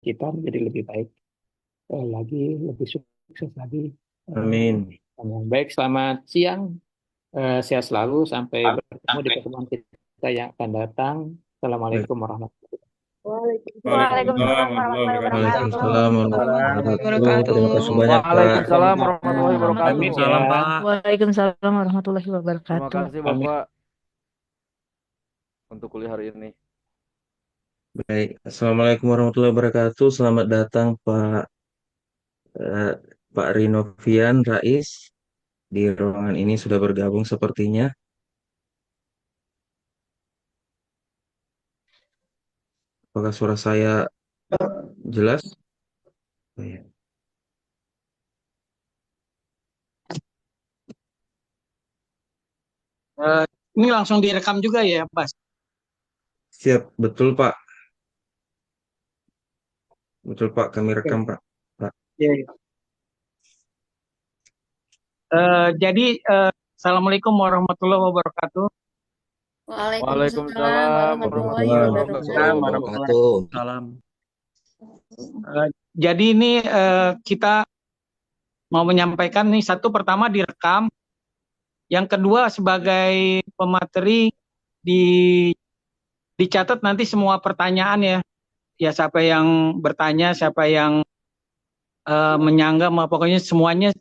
kita menjadi lebih baik lagi, lebih sukses lagi. Amin. Baik, selamat siang. Sehat selalu sampai bertemu di pertemuan kita yang akan datang. Baik. Assalamualaikum warahmatullahi wabarakatuh. Waalaikumsalam Waalaikumsalam warahmatullahi warahmatullahi wabarakatuh. wabarakatuh. Waalaikumsalam warahmatullahi Warahmatullahi wabarakatuh. wabarakatuh. Terima kasih banyak, Pak. Waalaikumsalam warahmatullahi wabarakatuh. Amin ya. Waalaikumsalam, Pak. Waalaikumsalam warahmatullahi Terima wabarakatuh. kasih Amin. Bapak untuk kuliah hari ini. Baik. Assalamualaikum warahmatullahi wabarakatuh. Selamat datang, eh, Pak Rinovian Rais. Di ruangan ini sudah bergabung sepertinya. Apakah suara saya jelas? Oh, iya. Eh, ini langsung direkam juga ya, Bas? Siap, betul, Pak. Betul, Pak. Kami Oke. rekam, Pak. Pak. Iya, iya. Jadi, Assalamualaikum warahmatullahi wabarakatuh. Waalaikumsalam Waalaikumsalam warahmatullahi warahmatullahi Waalaikumsalam wabarakatuh. wabarakatuh. warahmatullahi Salam. wabarakatuh. Jadi ini kita mau menyampaikan nih, satu pertama direkam, yang kedua sebagai pemateri di dicatat nanti semua pertanyaan ya. Ya siapa yang bertanya, siapa yang menyanggah, pokoknya semuanya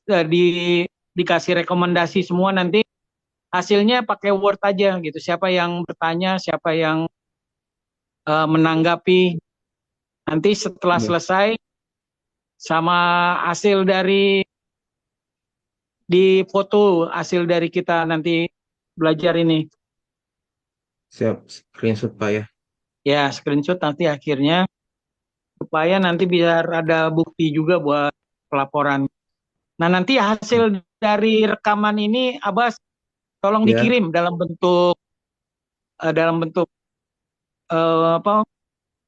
dikasih rekomendasi semua nanti hasilnya pakai Word aja gitu. Siapa yang bertanya, siapa yang menanggapi, nanti setelah Ya, selesai sama hasil dari di foto hasil dari kita nanti belajar ini. siap. Screenshot, Pak ya. Ya, screenshot nanti akhirnya supaya nanti biar ada bukti juga buat pelaporan. Nah, nanti hasil dari rekaman ini Abbas tolong Ya, dikirim dalam bentuk apa,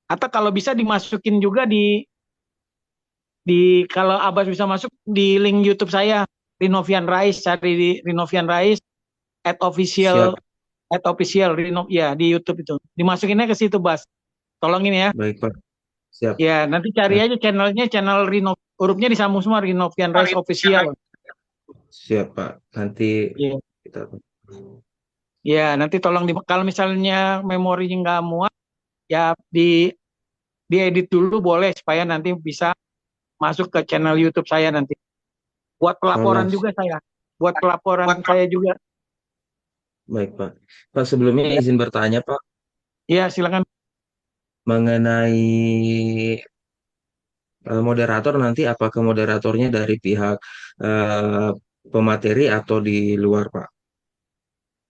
atau kalau bisa dimasukin juga di kalau Abbas bisa masuk di link YouTube saya, Rinovian Rais, cari di Rinovian Rais siap. at official ya di YouTube itu dimasukinnya ke situ, Bas, tolongin ya. Baik, Pak. Siap. Ya, nanti cari Nah, aja channelnya, channel hurufnya disambung semua, Rinovian Rais official. siap, Pak. Nanti Ya, kita ya, nanti tolong kalau misalnya memorinya nggak muat ya diedit dulu boleh supaya nanti bisa masuk ke channel YouTube saya nanti. Buat pelaporan Allah. juga saya. Buat pelaporan saya juga. Baik, Pak. Pak, sebelumnya Ya, izin bertanya, Pak, ya silakan. mengenai moderator nanti apakah moderatornya dari pihak eh, pemateri atau di luar, Pak?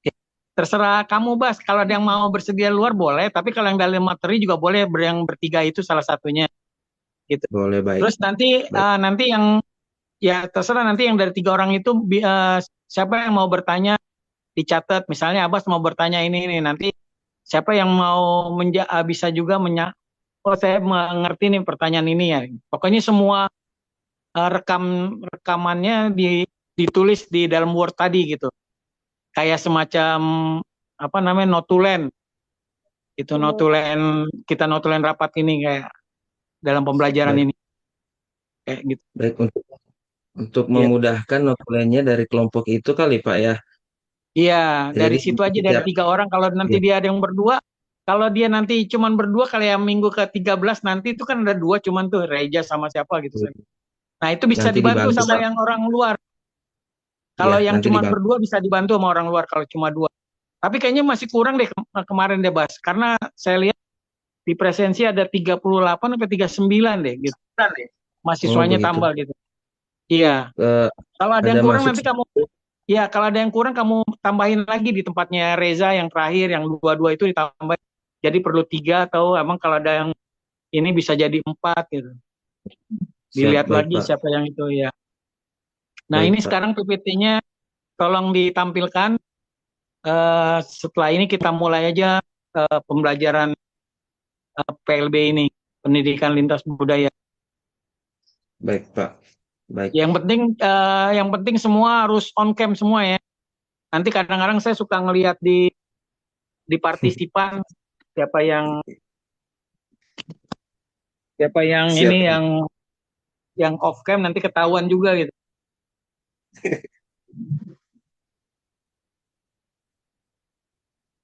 Ya, terserah kamu, Bas. Kalau ada yang mau bersedia luar boleh, tapi kalau yang dalam materi juga boleh, yang bertiga itu salah satunya gitu. Boleh, baik. Terus nanti Baik. nanti yang ya terserah, nanti yang dari tiga orang itu siapa yang mau bertanya dicatat. Misalnya Abbas mau bertanya ini nanti siapa yang mau bisa juga oh saya mengerti nih pertanyaan ini ya. Pokoknya semua rekamannya ditulis di dalam Word tadi gitu. Kayak semacam apa namanya notulen. Itu notulen, kita notulen rapat ini kayak dalam pembelajaran Baik. ini kayak gitu. Baik, untuk Iya. memudahkan notulennya dari kelompok itu kali, Pak ya. Iya, dari Jadi situ aja, dari setiap tiga orang. Kalau nanti ya, dia ada yang berdua, kalau dia nanti cuman berdua, kalau yang minggu ke-13 nanti itu kan ada dua cuman tuh, Reja sama siapa gitu. Nah, itu bisa nanti dibantu dibantu, sama Pak. yang orang luar. Ya, Kalau yang nanti cuman dibantu. berdua bisa dibantu sama orang luar kalau cuma dua. Tapi kayaknya masih kurang deh kemarin deh, Bas. Karena saya lihat di presensi ada 38 sampai 39 deh gitu. Oh, Mahasiswanya begitu. tambah gitu. Iya. Eh, Kalau ada ada yang kurang masuk nanti kamu, ya kalau ada yang kurang kamu tambahin lagi di tempatnya Reza yang terakhir, yang dua-dua itu ditambah. Jadi perlu tiga, atau emang kalau ada yang ini bisa jadi empat gitu. siap, Dilihat baik, lagi Pak. siapa yang itu ya. Nah, Baik, ini Pak. sekarang PPT-nya tolong ditampilkan. Setelah ini kita mulai aja pembelajaran PLB ini, pendidikan lintas budaya. Baik, Pak. Baik. Yang penting semua harus on cam semua ya. Nanti kadang-kadang saya suka ngelihat di partisipan siapa Siapa yang Siap. ini yang off cam nanti ketahuan juga gitu.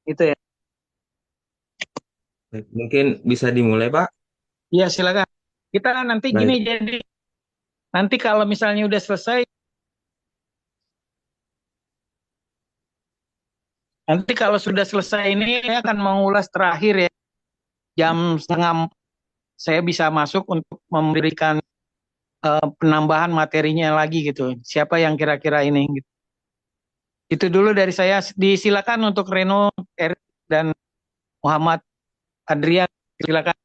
Itu ya. Baik, mungkin bisa dimulai, Pak. Iya, silakan. Kita nanti gini, Baik. jadi nanti kalau misalnya udah selesai, nanti kalau sudah selesai ini saya akan mengulas terakhir ya. Jam setengah saya bisa masuk untuk memberikan penambahan materinya lagi gitu. Siapa yang kira-kira ini gitu. Itu dulu dari saya. Disilakan untuk Reno, Erik, dan Muhammad Adrian. Silakan.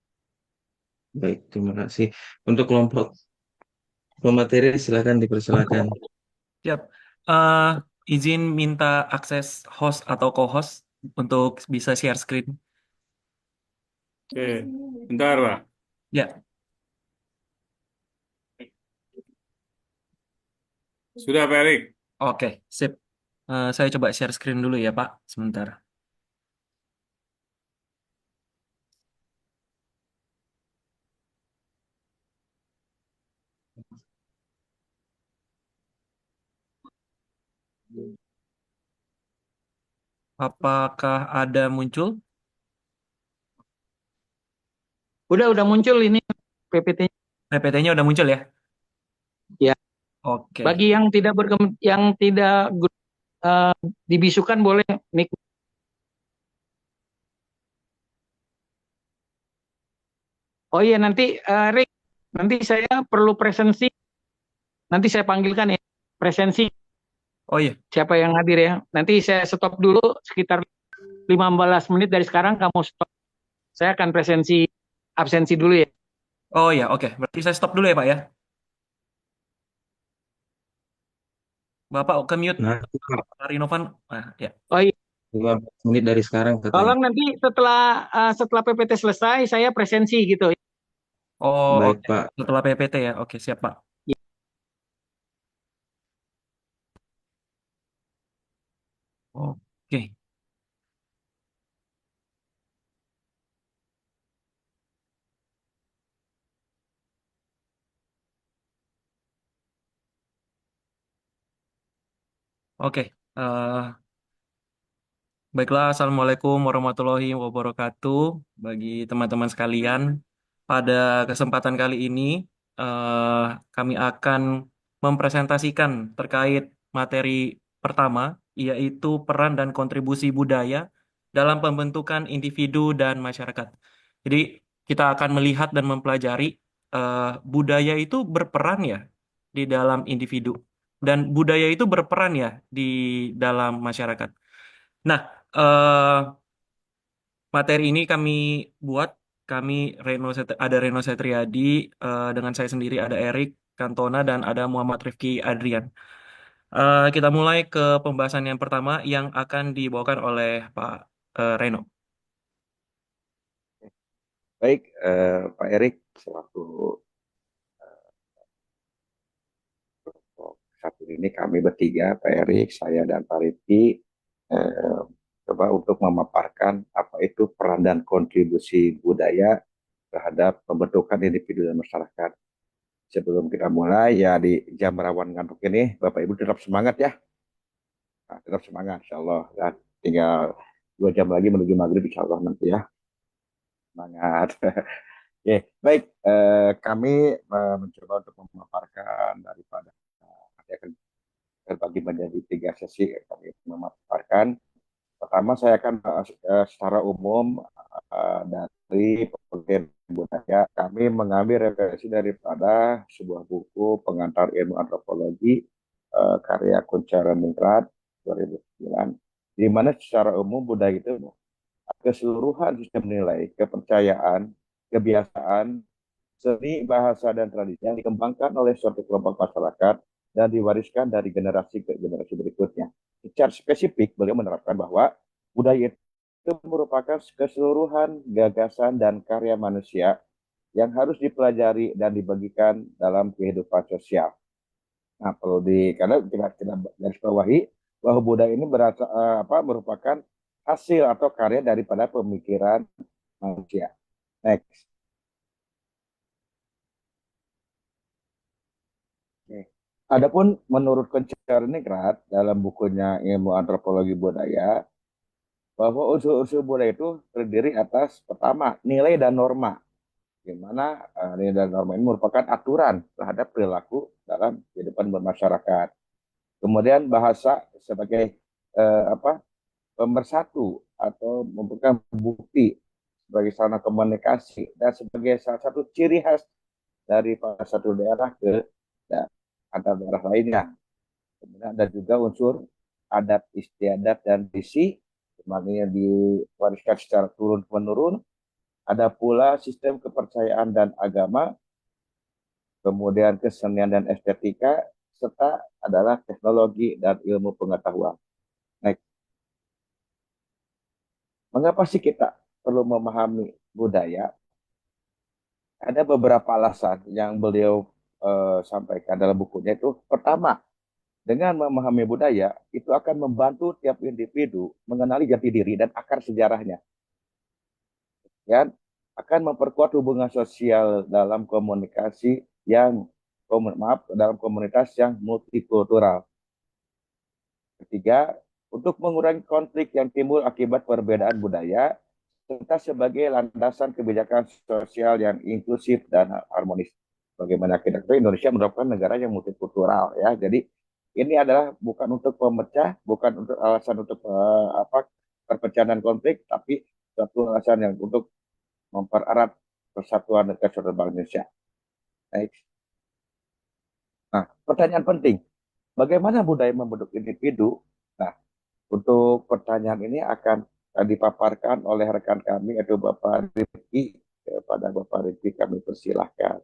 Baik, terima kasih. Untuk kelompok pemateri silakan dipersilakan. Siap. Izin minta akses host atau co-host untuk bisa share screen. Oke, bentar, Pak. Ya, Sudah, Pak Erik. oke, sip. Saya coba share screen dulu ya, Pak. Sebentar. Apakah ada muncul? Udah muncul ini PPT-nya. PPT-nya udah muncul ya? Ya. Oke. Bagi yang tidak dibisukan boleh mic. Oh iya, nanti Rick, nanti saya perlu presensi. Nanti saya panggilkan ya presensi Oh iya. siapa yang hadir ya. Nanti saya stop dulu sekitar 15 menit dari sekarang, kamu stop. Saya akan presensi absensi dulu ya. Oh iya, oke. Berarti saya stop dulu ya, Pak ya. Bapak ke mute. Nah, Pak Rinovan. Ya. Oh iya, 15 menit dari sekarang katanya. tolong nanti setelah PPT selesai saya presensi gitu. Oh, Baik, oke. Pak. Setelah PPT ya. Oke, siap, Pak. Oke. Oke. Baiklah, Assalamualaikum warahmatullahi wabarakatuh. Bagi teman-teman sekalian, pada kesempatan kali ini eh, kami akan mempresentasikan terkait materi pertama, yaitu peran dan kontribusi budaya dalam pembentukan individu dan masyarakat. Jadi kita akan melihat dan mempelajari budaya itu berperan ya di dalam individu dan budaya itu berperan ya di dalam masyarakat. Nah, eh, materi ini kami buat, kami ada Reno Setriadi, dengan saya sendiri ada Erik Cantona dan ada Muhammad Rifki Adrian. Kita mulai ke pembahasan yang pertama yang akan dibawakan oleh Pak Reno. Baik, Pak Erik, selaku kelompok satu ini kami bertiga, Pak Erik, saya dan Pak Rifki, eh, coba untuk memaparkan apa itu peran dan kontribusi budaya terhadap pembentukan individu dan masyarakat. Sebelum kita mulai, ya di jam rawan ngantuk ini, Bapak Ibu tetap semangat ya. Nah, tetap semangat, insya Allah. Dan tinggal 2 jam lagi menuju maghrib, insya Allah nanti ya. Semangat. Oke, baik. Kami mencoba untuk memaparkan daripada nanti akan terbagi menjadi 3 sesi. Kami memaparkan. Pertama, saya akan secara umum dari pengertian budaya. Kami mengambil referensi daripada sebuah buku pengantar ilmu antropologi karya Kunchara-Ningrat 2009, di mana secara umum budaya itu keseluruhan sistem nilai, kepercayaan, kebiasaan, seni, bahasa, dan tradisi yang dikembangkan oleh suatu kelompok masyarakat dan diwariskan dari generasi ke generasi berikutnya. Secara spesifik, beliau menerapkan bahwa budaya itu merupakan keseluruhan gagasan dan karya manusia yang harus dipelajari dan dibagikan dalam kehidupan sosial. Nah, karena kita garis bawahi bahwa budaya ini merupakan hasil atau karya daripada pemikiran manusia. Next. Adapun menurut Koncernicrat dalam bukunya Ilmu Antropologi Budaya, bahwa unsur-unsur budaya itu terdiri atas pertama nilai dan norma, di mana nilai dan norma ini merupakan aturan terhadap perilaku dalam kehidupan bermasyarakat. Kemudian bahasa sebagai pemersatu atau merupakan bukti sebagai sarana komunikasi dan sebagai salah satu ciri khas dari satu daerah ke antar daerah lainnya. Kemudian ada juga unsur adat istiadat dan tradisi, yang diwariskan secara turun-menurun. Ada pula sistem kepercayaan dan agama, kemudian kesenian dan estetika, serta adalah teknologi dan ilmu pengetahuan. Next. Mengapa sih kita perlu memahami budaya? Ada beberapa alasan yang beliau sampaikan dalam bukunya itu. Pertama, dengan memahami budaya, itu akan membantu tiap individu mengenali jati diri dan akar sejarahnya. Dan akan memperkuat hubungan sosial dalam komunikasi dalam komunitas yang multikultural. Ketiga, untuk mengurangi konflik yang timbul akibat perbedaan budaya, serta sebagai landasan kebijakan sosial yang inklusif dan harmonis. Bagaimana kita tahu Indonesia merupakan negara yang multikultural, ya. Jadi ini adalah bukan untuk pemecah, bukan untuk alasan untuk perpecahan dan konflik, tapi satu alasan yang untuk mempererat persatuan dan kesatuan bangsa Indonesia. Baik. Nah, pertanyaan penting, bagaimana budaya membentuk individu? Nah, untuk pertanyaan ini akan dipaparkan oleh rekan kami, yaitu Bapak Rifki. Kepada Bapak Rifki kami persilahkan.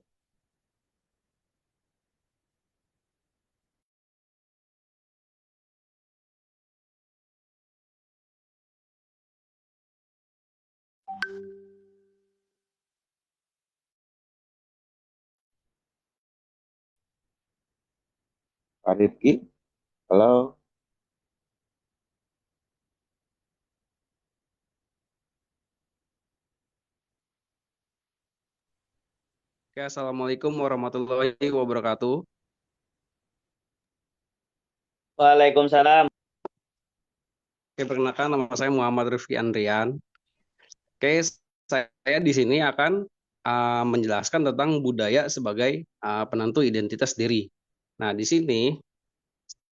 Pak Rifki, halo. Oke, Assalamualaikum warahmatullahi wabarakatuh. Waalaikumsalam. Oke, perkenalkan nama saya Muhammad Rifki Andrian. Oke, saya di sini akan menjelaskan tentang budaya sebagai penentu identitas diri. Nah, di sini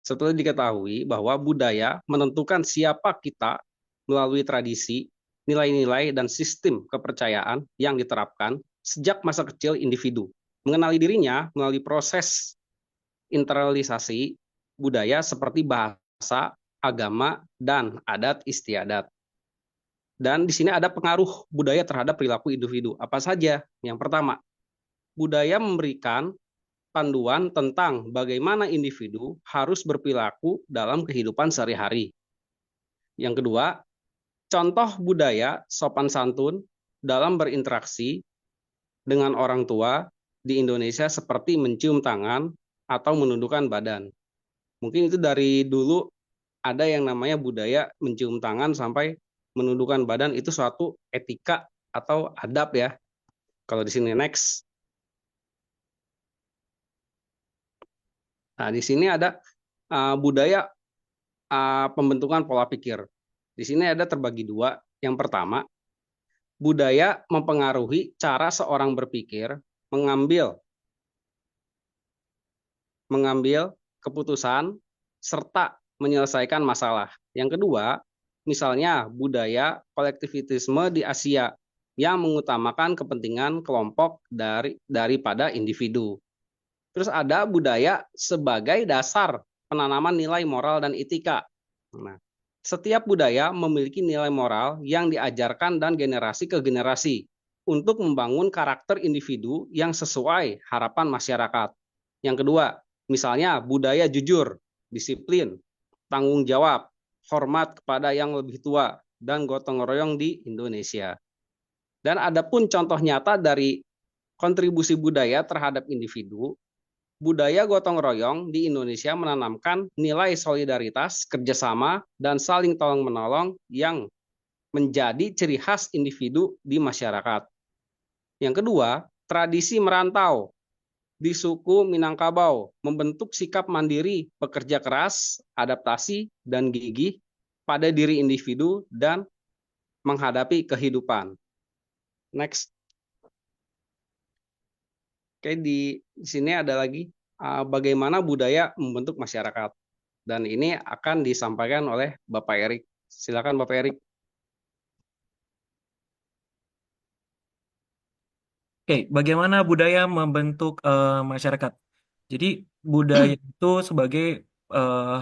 setelah diketahui bahwa budaya menentukan siapa kita melalui tradisi, nilai-nilai, dan sistem kepercayaan yang diterapkan sejak masa kecil individu. Mengenali dirinya melalui proses internalisasi budaya seperti bahasa, agama, dan adat istiadat. Dan di sini ada pengaruh budaya terhadap perilaku individu. Apa saja? Yang pertama, budaya memberikan panduan tentang bagaimana individu harus berperilaku dalam kehidupan sehari-hari. Yang kedua, contoh budaya sopan santun dalam berinteraksi dengan orang tua di Indonesia seperti mencium tangan atau menundukkan badan. Mungkin itu dari dulu ada yang namanya budaya mencium tangan sampai menundukkan badan, itu suatu etika atau adab ya. Kalau di sini next. Nah, di sini ada budaya pembentukan pola pikir. Di sini ada terbagi dua. Yang pertama, budaya mempengaruhi cara seorang berpikir, mengambil keputusan, serta menyelesaikan masalah. Yang kedua, misalnya budaya kolektivitisme di Asia yang mengutamakan kepentingan kelompok daripada individu. Terus ada budaya sebagai dasar penanaman nilai moral dan etika. Nah, setiap budaya memiliki nilai moral yang diajarkan dan generasi ke generasi untuk membangun karakter individu yang sesuai harapan masyarakat. Yang kedua, misalnya budaya jujur, disiplin, tanggung jawab, hormat kepada yang lebih tua, dan gotong royong di Indonesia. Dan ada pun contoh nyata dari kontribusi budaya terhadap individu. Budaya gotong royong di Indonesia menanamkan nilai solidaritas, kerjasama, dan saling tolong-menolong yang menjadi ciri khas individu di masyarakat. Yang kedua, tradisi merantau di suku Minangkabau, membentuk sikap mandiri, pekerja keras, adaptasi, dan gigih pada diri individu dan menghadapi kehidupan. Next. Oke, di sini ada lagi bagaimana budaya membentuk masyarakat. Dan ini akan disampaikan oleh Bapak Erik. Silakan Bapak Erik. Oke, bagaimana budaya membentuk masyarakat? Jadi budaya itu sebagai eh,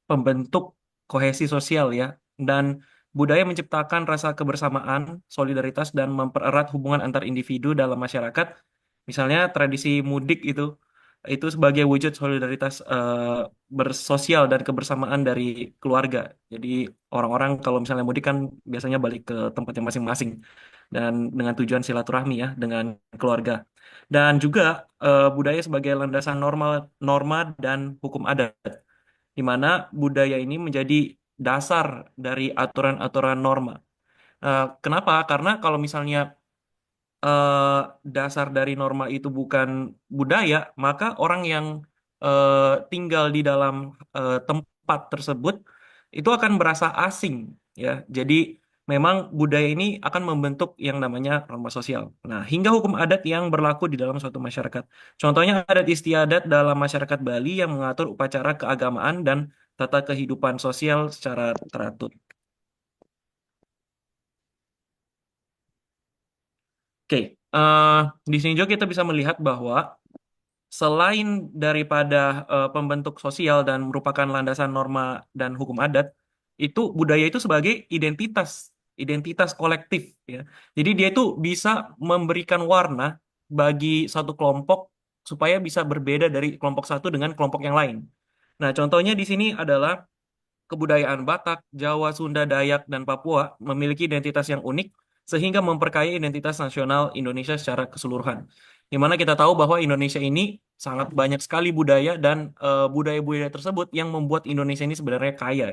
pembentuk kohesi sosial ya, dan budaya menciptakan rasa kebersamaan, solidaritas, dan mempererat hubungan antar individu dalam masyarakat. Misalnya tradisi mudik itu sebagai wujud solidaritas bersosial dan kebersamaan dari keluarga. Jadi orang-orang kalau misalnya mudik kan biasanya balik ke tempatnya masing-masing dan dengan tujuan silaturahmi ya dengan keluarga. Dan juga budaya sebagai landasan norma dan hukum adat, di mana budaya ini menjadi dasar dari aturan-aturan norma. Kenapa? Karena kalau misalnya eh, dasar dari norma itu bukan budaya, maka orang yang tinggal di dalam tempat tersebut itu akan merasa asing, ya. Jadi memang budaya ini akan membentuk yang namanya norma sosial. Nah, hingga hukum adat yang berlaku di dalam suatu masyarakat. Contohnya adat istiadat dalam masyarakat Bali yang mengatur upacara keagamaan dan tata kehidupan sosial secara teratur. Oke, di sini juga kita bisa melihat bahwa selain daripada pembentuk sosial dan merupakan landasan norma dan hukum adat, itu budaya itu sebagai identitas kolektif ya. Jadi dia itu bisa memberikan warna bagi satu kelompok supaya bisa berbeda dari kelompok satu dengan kelompok yang lain. Nah, contohnya di sini adalah kebudayaan Batak, Jawa, Sunda, Dayak, dan Papua memiliki identitas yang unik sehingga memperkaya identitas nasional Indonesia secara keseluruhan. Di mana kita tahu bahwa Indonesia ini sangat banyak sekali budaya dan budaya-budaya tersebut yang membuat Indonesia ini sebenarnya kaya.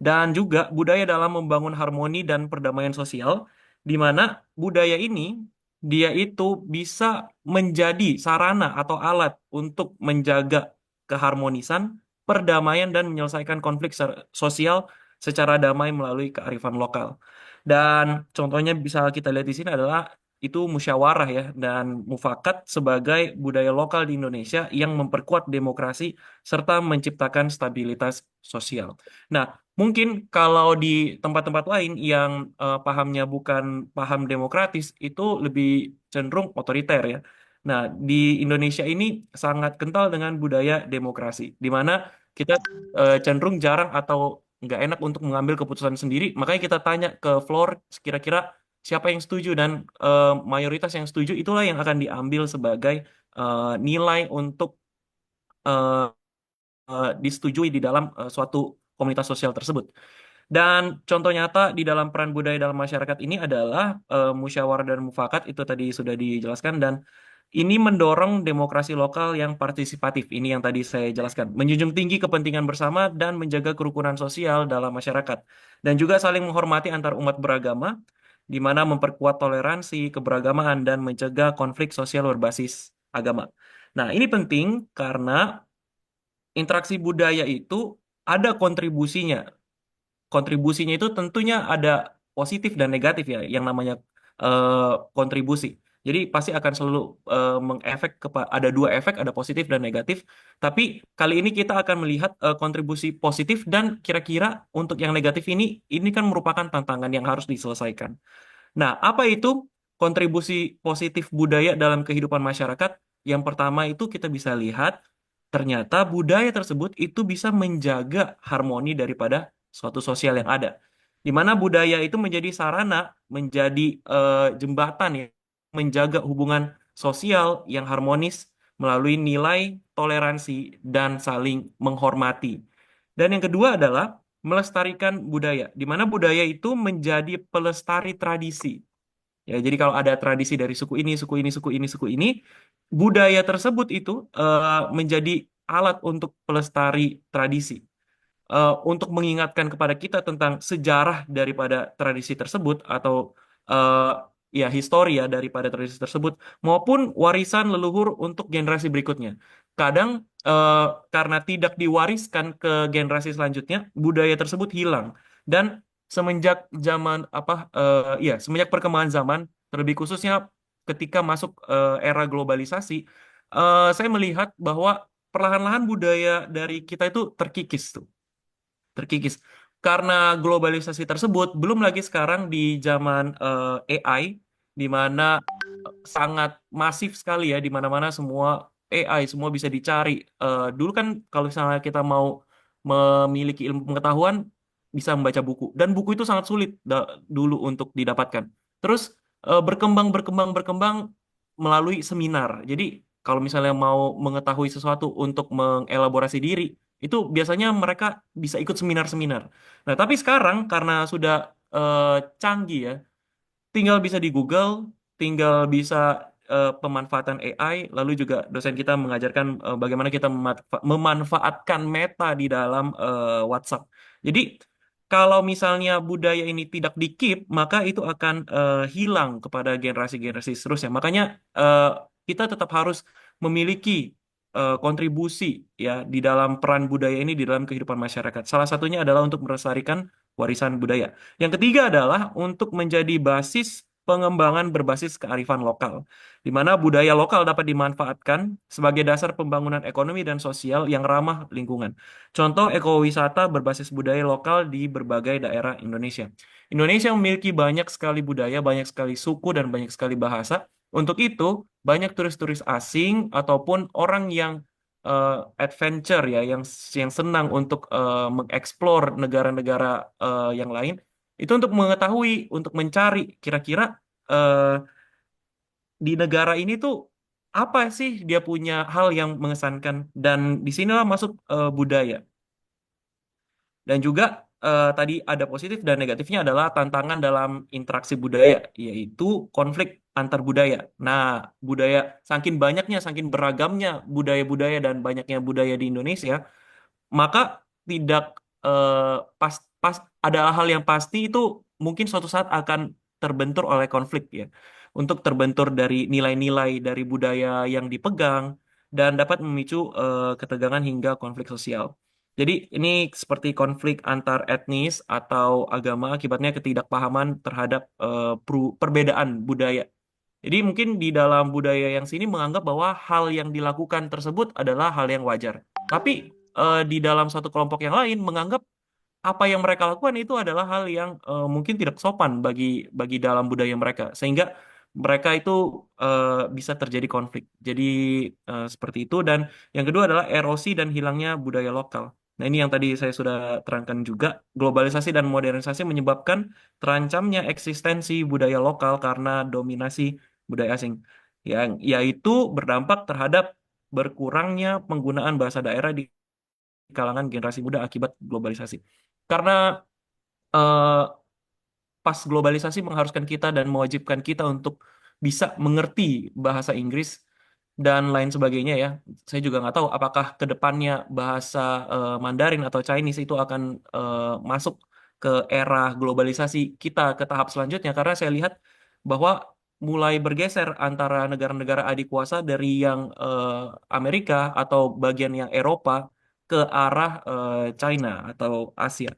Dan juga budaya dalam membangun harmoni dan perdamaian sosial, di mana budaya ini dia itu bisa menjadi sarana atau alat untuk menjaga keharmonisan, perdamaian, dan menyelesaikan konflik sosial secara damai melalui kearifan lokal. Dan contohnya bisa kita lihat di sini adalah itu musyawarah ya dan mufakat sebagai budaya lokal di Indonesia yang memperkuat demokrasi serta menciptakan stabilitas sosial. Nah, mungkin kalau di tempat-tempat lain yang pahamnya bukan paham demokratis itu lebih cenderung otoriter ya. Nah, di Indonesia ini sangat kental dengan budaya demokrasi, di mana kita cenderung jarang atau nggak enak untuk mengambil keputusan sendiri. Makanya kita tanya ke floor kira-kira siapa yang setuju dan mayoritas yang setuju itulah yang akan diambil sebagai nilai untuk eh, disetujui di dalam suatu komunitas sosial tersebut. Dan contoh nyata di dalam peran budaya dalam masyarakat ini adalah musyawarah dan mufakat itu tadi sudah dijelaskan dan ini mendorong demokrasi lokal yang partisipatif. Ini yang tadi saya jelaskan. Menjunjung tinggi kepentingan bersama dan menjaga kerukunan sosial dalam masyarakat. Dan juga saling menghormati antar umat beragama, di mana memperkuat toleransi, keberagaman, dan mencegah konflik sosial berbasis agama. Nah, ini penting karena interaksi budaya itu ada kontribusinya. Kontribusinya itu tentunya ada positif dan negatif ya, yang namanya kontribusi. Jadi pasti akan selalu mengefek ada dua efek, ada positif dan negatif. Tapi kali ini kita akan melihat kontribusi positif dan kira-kira untuk yang negatif ini kan merupakan tantangan yang harus diselesaikan. Nah, apa itu kontribusi positif budaya dalam kehidupan masyarakat? Yang pertama itu kita bisa lihat ternyata budaya tersebut itu bisa menjaga harmoni daripada suatu sosial yang ada. Di mana budaya itu menjadi sarana, menjadi jembatan ya, menjaga hubungan sosial yang harmonis melalui nilai toleransi dan saling menghormati. Dan yang kedua adalah melestarikan budaya, di mana budaya itu menjadi pelestari tradisi. Ya, jadi kalau ada tradisi dari suku ini, suku ini, suku ini, suku ini, budaya tersebut itu menjadi alat untuk pelestari tradisi, untuk mengingatkan kepada kita tentang sejarah daripada tradisi tersebut atau eh, ya histori ya daripada tradisi tersebut maupun warisan leluhur untuk generasi berikutnya. Kadang karena tidak diwariskan ke generasi selanjutnya, budaya tersebut hilang. Dan semenjak zaman semenjak perkembangan zaman, terlebih khususnya ketika masuk era globalisasi, saya melihat bahwa perlahan-lahan budaya dari kita itu terkikis tuh, terkikis. Karena globalisasi tersebut, belum lagi sekarang di zaman AI, di mana sangat masif sekali ya, di mana-mana semua AI, semua bisa dicari. Dulu kan kalau misalnya kita mau memiliki ilmu pengetahuan, bisa membaca buku. Dan buku itu sangat sulit dulu untuk didapatkan. Terus berkembang, berkembang, berkembang melalui seminar. Jadi kalau misalnya mau mengetahui sesuatu untuk mengelaborasi diri, itu biasanya mereka bisa ikut seminar-seminar. Nah, tapi sekarang karena sudah canggih ya, tinggal bisa di Google, tinggal bisa pemanfaatan AI, lalu juga dosen kita mengajarkan bagaimana kita memanfaatkan meta di dalam WhatsApp. Jadi kalau misalnya budaya ini tidak di-keep, maka itu akan hilang kepada generasi-generasi seterusnya. Makanya eh, kita tetap harus memiliki kontribusi ya di dalam peran budaya ini di dalam kehidupan masyarakat. Salah satunya adalah untuk melestarikan warisan budaya. Yang ketiga adalah untuk menjadi basis pengembangan berbasis kearifan lokal, di mana budaya lokal dapat dimanfaatkan sebagai dasar pembangunan ekonomi dan sosial yang ramah lingkungan. Contoh ekowisata berbasis budaya lokal di berbagai daerah Indonesia. Indonesia memiliki banyak sekali budaya, banyak sekali suku, dan banyak sekali bahasa. Untuk itu, banyak turis-turis asing ataupun orang yang adventure ya, yang senang untuk mengeksplor negara-negara yang lain, itu untuk mengetahui, untuk mencari kira-kira eh, di negara ini tuh apa sih dia punya hal yang mengesankan, dan disinilah masuk budaya. Dan juga tadi ada positif dan negatifnya adalah tantangan dalam interaksi budaya, yaitu konflik antar budaya. Nah, budaya saking banyaknya, saking beragamnya budaya-budaya dan banyaknya budaya di Indonesia, maka tidak eh, pas pas adalah hal yang pasti itu mungkin suatu saat akan terbentur oleh konflik ya, untuk terbentur dari nilai-nilai dari budaya yang dipegang dan dapat memicu ketegangan hingga konflik sosial. Jadi ini seperti konflik antar etnis atau agama akibatnya ketidakpahaman terhadap perbedaan budaya. Jadi mungkin di dalam budaya yang sini menganggap bahwa hal yang dilakukan tersebut adalah hal yang wajar. Tapi di dalam satu kelompok yang lain menganggap apa yang mereka lakukan itu adalah hal yang mungkin tidak sopan bagi bagi dalam budaya mereka, sehingga mereka itu bisa terjadi konflik. Jadi seperti itu. Dan yang kedua adalah erosi dan hilangnya budaya lokal. Nah, ini yang tadi saya sudah terangkan juga, globalisasi dan modernisasi menyebabkan terancamnya eksistensi budaya lokal karena dominasi budaya asing, yang yaitu berdampak terhadap berkurangnya penggunaan bahasa daerah di kalangan generasi muda akibat globalisasi. Karena eh, pas globalisasi mengharuskan kita dan mewajibkan kita untuk bisa mengerti bahasa Inggris dan lain sebagainya ya. Saya juga nggak tahu apakah ke depannya bahasa Mandarin atau Chinese itu akan masuk ke era globalisasi kita ke tahap selanjutnya, karena saya lihat bahwa mulai bergeser antara negara-negara adik kuasa dari yang Amerika atau bagian yang Eropa ke arah China atau Asia.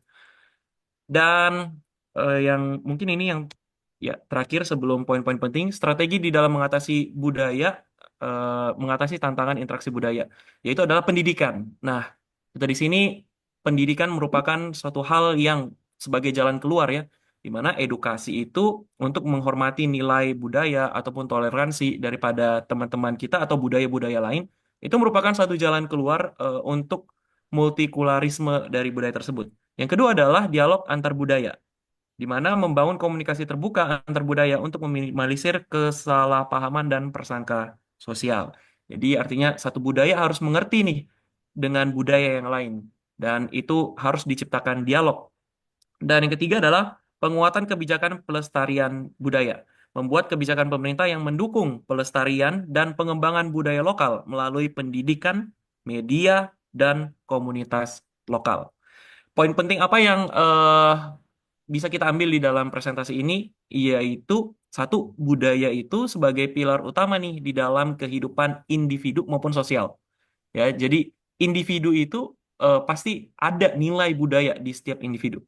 Dan yang mungkin ini yang ya terakhir sebelum poin-poin penting, strategi di dalam mengatasi budaya, mengatasi tantangan interaksi budaya, yaitu adalah pendidikan. Nah, kita di sini pendidikan merupakan suatu hal yang sebagai jalan keluar ya, di mana edukasi itu untuk menghormati nilai budaya ataupun toleransi daripada teman-teman kita atau budaya-budaya lain, itu merupakan satu jalan keluar untuk multikularisme dari budaya tersebut. Yang kedua adalah dialog antar budaya, di mana membangun komunikasi terbuka antar budaya untuk meminimalisir kesalahpahaman dan prasangka sosial. Jadi artinya satu budaya harus mengerti nih dengan budaya yang lain, dan itu harus diciptakan dialog. Dan yang ketiga adalah penguatan kebijakan pelestarian budaya. Membuat kebijakan pemerintah yang mendukung pelestarian dan pengembangan budaya lokal melalui pendidikan, media, dan komunitas lokal. Poin penting apa yang bisa kita ambil di dalam presentasi ini, yaitu Satu, budaya itu sebagai pilar utama nih di dalam kehidupan individu maupun sosial. Ya, jadi individu itu pasti ada nilai budaya di setiap individu.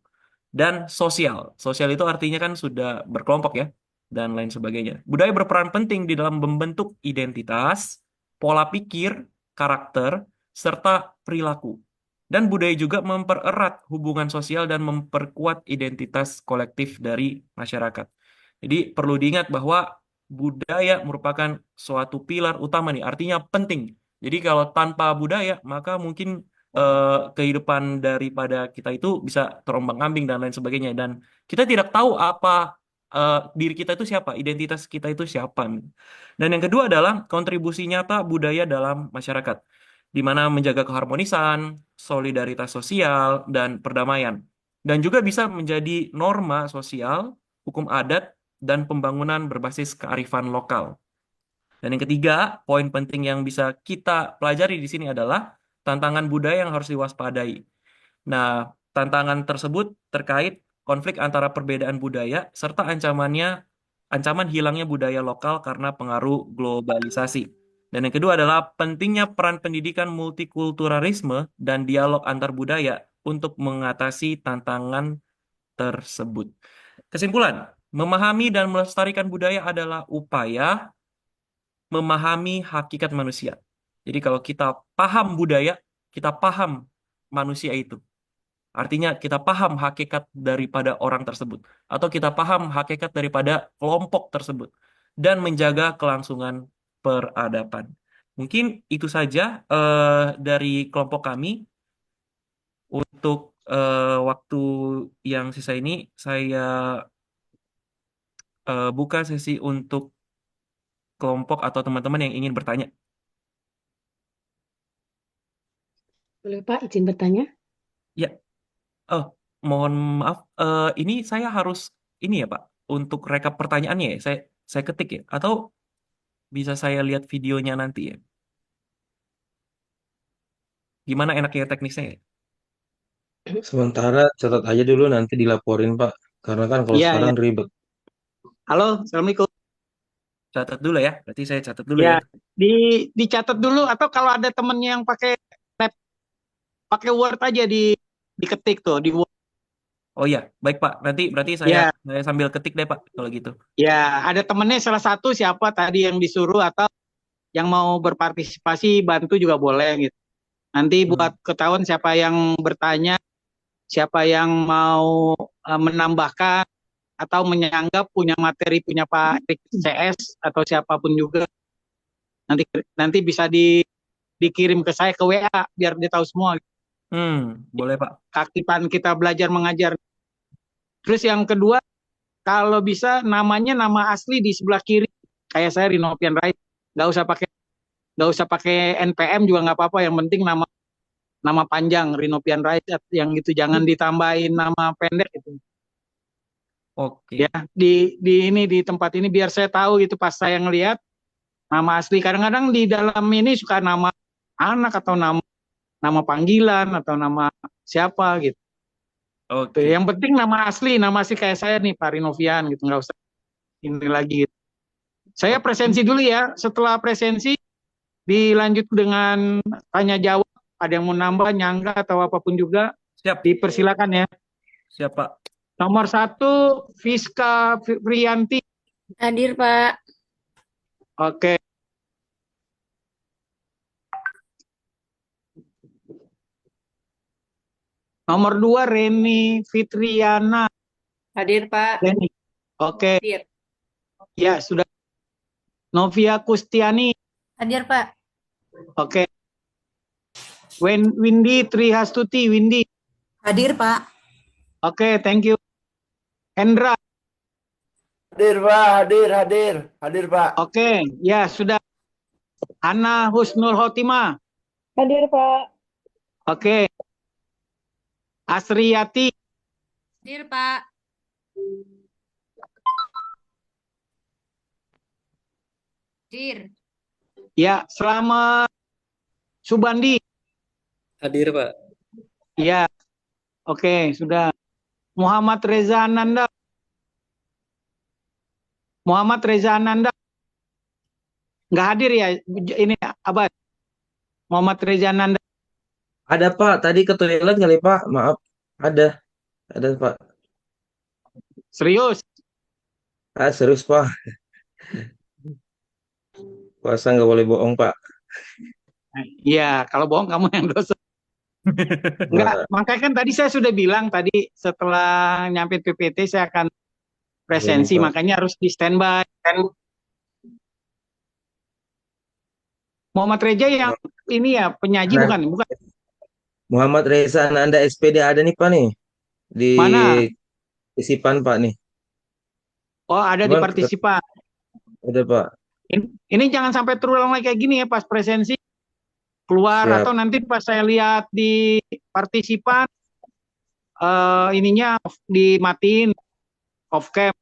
Dan sosial. Sosial itu artinya kan sudah berkelompok ya, dan lain sebagainya. Budaya berperan penting di dalam membentuk identitas, pola pikir, karakter, serta perilaku. Dan budaya juga mempererat hubungan sosial dan memperkuat identitas kolektif dari masyarakat. Jadi perlu diingat bahwa budaya merupakan suatu pilar utama nih, artinya penting. Jadi kalau tanpa budaya, maka mungkin kehidupan daripada kita itu bisa terombang-ambing dan lain sebagainya. Dan kita tidak tahu apa diri kita itu siapa, identitas kita itu siapa. Dan yang kedua adalah kontribusi nyata budaya dalam masyarakat, di mana menjaga keharmonisan, solidaritas sosial, dan perdamaian. Dan juga bisa menjadi norma sosial, hukum adat, dan pembangunan berbasis kearifan lokal. Dan yang ketiga, poin penting yang bisa kita pelajari di sini adalah tantangan budaya yang harus diwaspadai. Nah, tantangan tersebut terkait konflik antara perbedaan budaya serta ancaman hilangnya budaya lokal karena pengaruh globalisasi. Dan yang kedua adalah pentingnya peran pendidikan multikulturalisme dan dialog antar budaya untuk mengatasi tantangan tersebut. Kesimpulan, memahami dan melestarikan budaya adalah upaya memahami hakikat manusia. Jadi kalau kita paham budaya, kita paham manusia itu. Artinya kita paham hakikat daripada orang tersebut. Atau kita paham hakikat daripada kelompok tersebut. Dan menjaga kelangsungan peradaban. Mungkin itu saja dari kelompok kami. Untuk waktu yang sisa ini, saya buka sesi untuk kelompok atau teman-teman yang ingin bertanya. Boleh Pak, izin bertanya? Ya, mohon maaf, ini saya harus ini ya Pak, untuk rekap pertanyaannya ya, saya ketik ya, atau bisa saya lihat videonya nanti ya? Gimana enaknya teknisnya ya? Sementara catat aja dulu nanti dilaporin Pak. Karena kan kalau Iya, ya. sekarang ribet. Halo, Assalamualaikum. Catat dulu ya, berarti saya catat dulu Ya, ya. dicatat dulu atau kalau ada temennya yang pakai Word aja diketik tuh di Word. Oh iya, baik Pak, nanti berarti Ya, saya sambil ketik deh Pak, kalau gitu. ya ada temennya salah satu siapa tadi yang disuruh atau yang mau berpartisipasi bantu juga boleh gitu. Nanti buat ketahuan siapa yang bertanya, siapa yang mau menambahkan atau menyanggap punya materi punya Pak Erik CS atau siapapun juga. Nanti bisa dikirim ke saya ke WA biar dia tahu semua. Boleh Pak. Keaktifan kita belajar mengajar. Terus yang kedua, kalau bisa namanya nama asli di sebelah kiri. Kayak saya Rinopian Rais. Nggak usah pakai NPM juga nggak apa-apa. Yang penting nama panjang Rinopian Rais yang gitu. Jangan ditambahin nama pendek gitu. Oke. Ya, di tempat ini biar saya tahu gitu pas saya ngelihat nama asli. Kadang-kadang di dalam ini suka nama anak atau nama panggilan atau nama siapa gitu. Oke. Yang penting nama asli kayak saya nih Pak Rinovian gitu, nggak usah ini lagi gitu. Saya presensi dulu ya, setelah presensi dilanjut dengan tanya jawab, ada yang mau nambah, nyangga atau apapun juga. Siap. Dipersilakan ya. Siap Pak. Nomor 1, Fiska Frianti. Hadir Pak. Oke. Nomor 2, Reni Fitriana. Hadir Pak. Reni. Oke. Hadir. Ya, sudah. Novia Kustiani. Hadir Pak. Oke. Windy Trihastuti. Windy. Hadir Pak. Oke, thank you. Hendra. Hadir Pak, hadir Pak. Oke, ya sudah. Ana Husnul Khotimah. Hadir Pak. Oke. Asriyati. Hadir Pak. Hadir. Ya, selamat. Subandi. Hadir Pak. Ya, oke, sudah. Muhammad Reza Ananda. Muhammad Reza Ananda nggak hadir ya? Ini Abad. Muhammad Reza Ananda. Ada Pak, tadi ke toilet kali Pak, maaf. Ada Pak. Serius? Serius Pak, puasa nggak boleh bohong Pak. Iya, kalau bohong kamu yang dosa. Enggak, makanya kan tadi saya sudah bilang tadi setelah nyampe PPT saya akan presensi, Pak. makanya harus di standby. Muhammad Reja yang ini ya penyaji Nah, bukan? Bukan. Muhammad Reza Ananda SPD ada nih Pak nih di Mana? partisipan Pak nih. Oh, ada di Cuman partisipan. ada Pak. Ini jangan sampai terulang lagi kayak gini ya pas presensi keluar Siap. atau nanti pas saya lihat di partisipan ininya dimatiin off cam.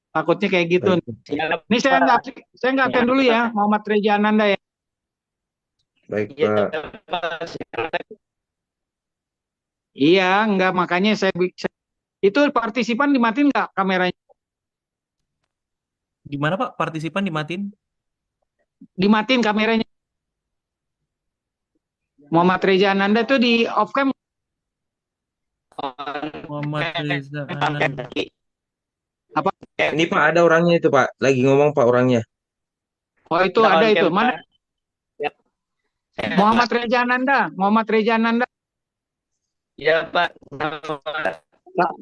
Takutnya kayak gitu. Baik, Ini saya nggak akan dulu ya, Muhammad Reja Ananda ya. baik Iya, Pak. Pak. Iya, enggak, makanya itu partisipan dimatiin nggak kameranya? Gimana Pak? Partisipan dimatiin? Dimatiin kameranya. Muhammad Reza Ananda tuh di off cam. Muhammad Reza Ananda. Apa? Ini Pak ada orangnya itu Pak, lagi ngomong Pak orangnya. Oh itu Nah, ada on itu. cam, Mana? Pak. Ya. Muhammad Reza Ananda. Muhammad Reza Ananda. Ya, Pak.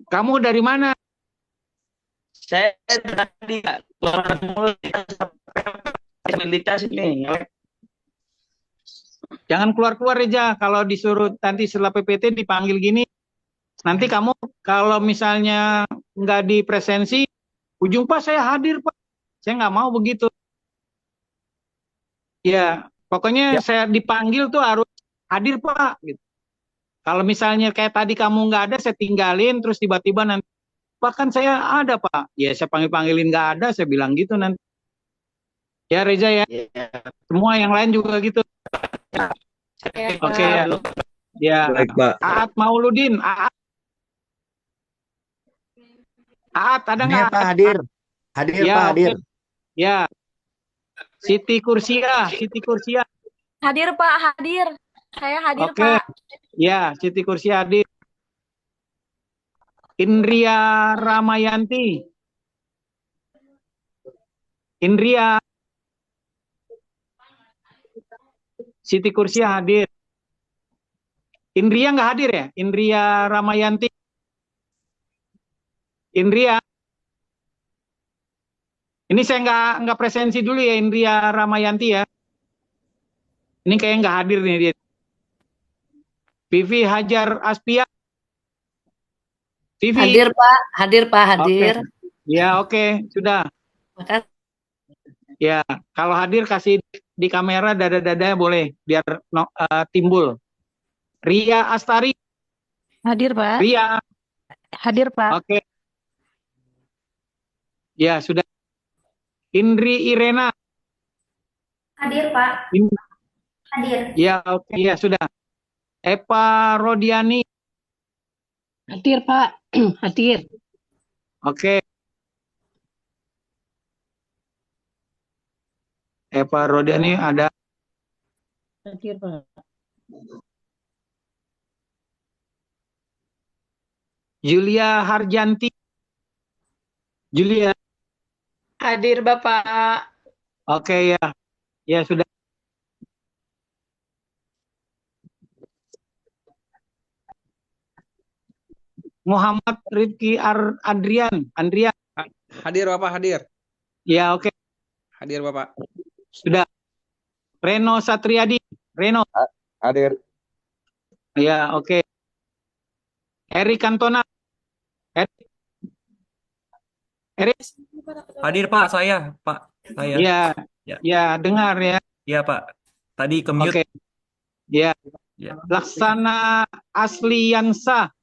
Kamu dari mana? Saya tadi Pak, keluar mulu disabilitas ini. Jangan keluar-keluar Reza. Kalau disuruh nanti setelah PPT dipanggil gini, nanti kamu kalau misalnya nggak di presensi, ujung Pak saya hadir Pak. Saya nggak mau begitu. Ya, pokoknya saya dipanggil tuh harus hadir Pak. Gitu. Kalau misalnya kayak tadi kamu nggak ada, saya tinggalin, terus tiba-tiba nanti, Pak kan saya ada Pak. Ya saya panggil-panggilin nggak ada, saya bilang gitu nanti. Ya Reza ya. Semua yang lain juga gitu. Oke ya. Ya. Baik Pak. Aat Mauludin. Aat ada nggak? Pak hadir. Hadir Ya, Pak hadir. Ya. Siti Kursia. Hadir Pak, hadir. Saya hadir Oke. Pak. Ya, Siti Kursia hadir. Indria Ramayanti. Indria. Siti Kursia hadir. Indria nggak hadir ya? Indria Ramayanti. Indria. Ini saya nggak presensi dulu ya Indria Ramayanti ya. Ini kayaknya nggak hadir nih dia. Vivi Hajar Aspia. Vivi. Hadir Pak, hadir. Ya oke, sudah. Makasih. Ya, kalau hadir kasih di kamera dada-dada boleh biar timbul. Ria Astari. Hadir Pak. Ria. Hadir Pak. Oke. Ya, sudah. Indri Irena. Hadir Pak. Hadir. Ya, oke, ya sudah. Eva Rodiani. Hadir Pak. Hadir. Oke. Eva Rodiani ada. Hadir Pak. Julia Harjanti. Julia. Hadir Bapak. Oke ya. Ya sudah. Muhammad Rifki Andrian. Hadir Bapak, hadir. Ya oke. Hadir Bapak. Sudah. Reno Satriadi. Reno. Hadir. Ya oke. Erik Cantona. Erik. Hadir Pak, saya. Ya. Ya. Ya dengar ya. Iya Pak. Tadi ke mute. Oke. Ya. Ya. Laksana Asliansa.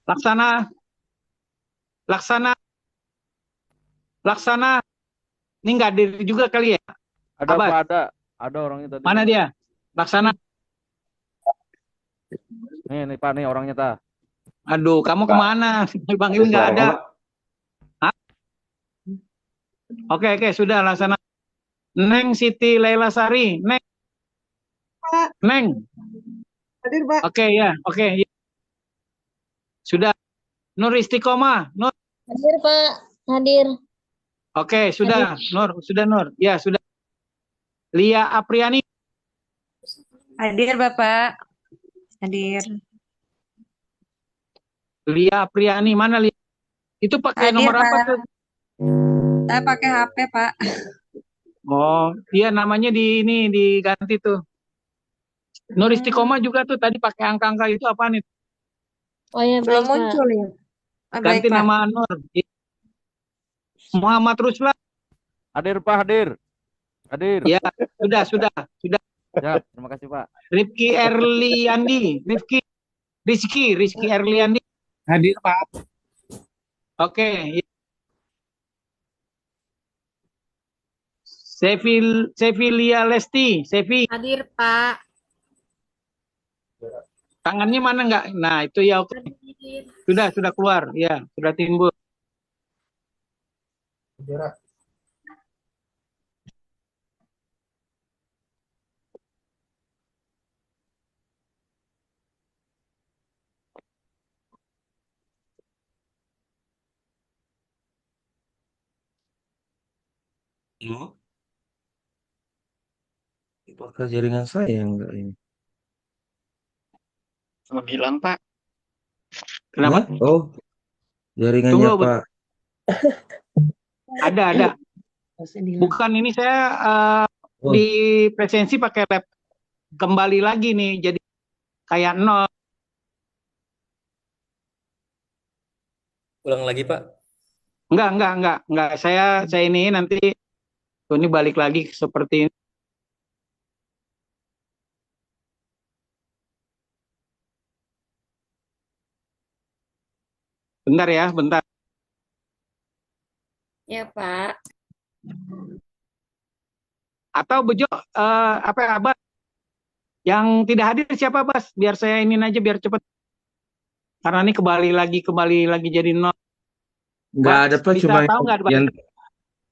Laksana. Ini nggak hadir juga kali ya? Ada Abad. Pak, ada orangnya tadi. Mana dia? Laksana. Nih Pak, nih orangnya ta. Aduh, kamu kemana? Dipanggil nggak ada. Hah? Oke, sudah laksana. Neng Siti Laila Sari, Neng, Neng. Hadir, Pak. Oke ya, oke. Ya. Sudah. Nur Istiqomah, Nur. Hadir, Pak. Hadir. Oke, sudah. Nur, sudah Nur. Ya, sudah. Lia Apriani. Hadir, Bapak. Hadir. Lia Apriani, mana Lia? Itu pakai Hadir, nomor apa Pak. tuh? Saya pakai HP, Pak. Oh, iya namanya ini diganti tuh. Nur Istiqomah juga tuh tadi pakai angka-angka itu apa nih? Oh ya, Belum baik, Pak. muncul ya. Ganti Baik, Pak. nama Nur. Muhammad Ruslan. Hadir, Pak, hadir. Hadir. Ya, sudah. Ya, terima kasih, Pak. Rizky Erliandi, Rizky Erliandi. Hadir, Pak. Oke. Sevilia Lesti, Sevi. Hadir, Pak. Tangannya mana enggak? Nah, itu ya oke. Sudah keluar. Ya, sudah timbul. Halo? Apakah jaringan saya enggak ini? Hilang, Pak. Kenapa? Hah? Oh, jaringannya Tunggu, Pak. Ada. Bukan ini saya Oh, di presensi pakai lab kembali lagi nih, jadi kayak nol. Ulang lagi, Pak. Enggak. Saya ini nanti ini balik lagi seperti ini. Bentar ya, bentar. Ya, Pak. Atau Bejo, apa ya, Bas? Yang tidak hadir siapa, Bas? Biar saya ini aja biar cepet. Karena ini kembali lagi jadi nol. nggak ada Pak, Bisa cuma tahu nggak, Bas?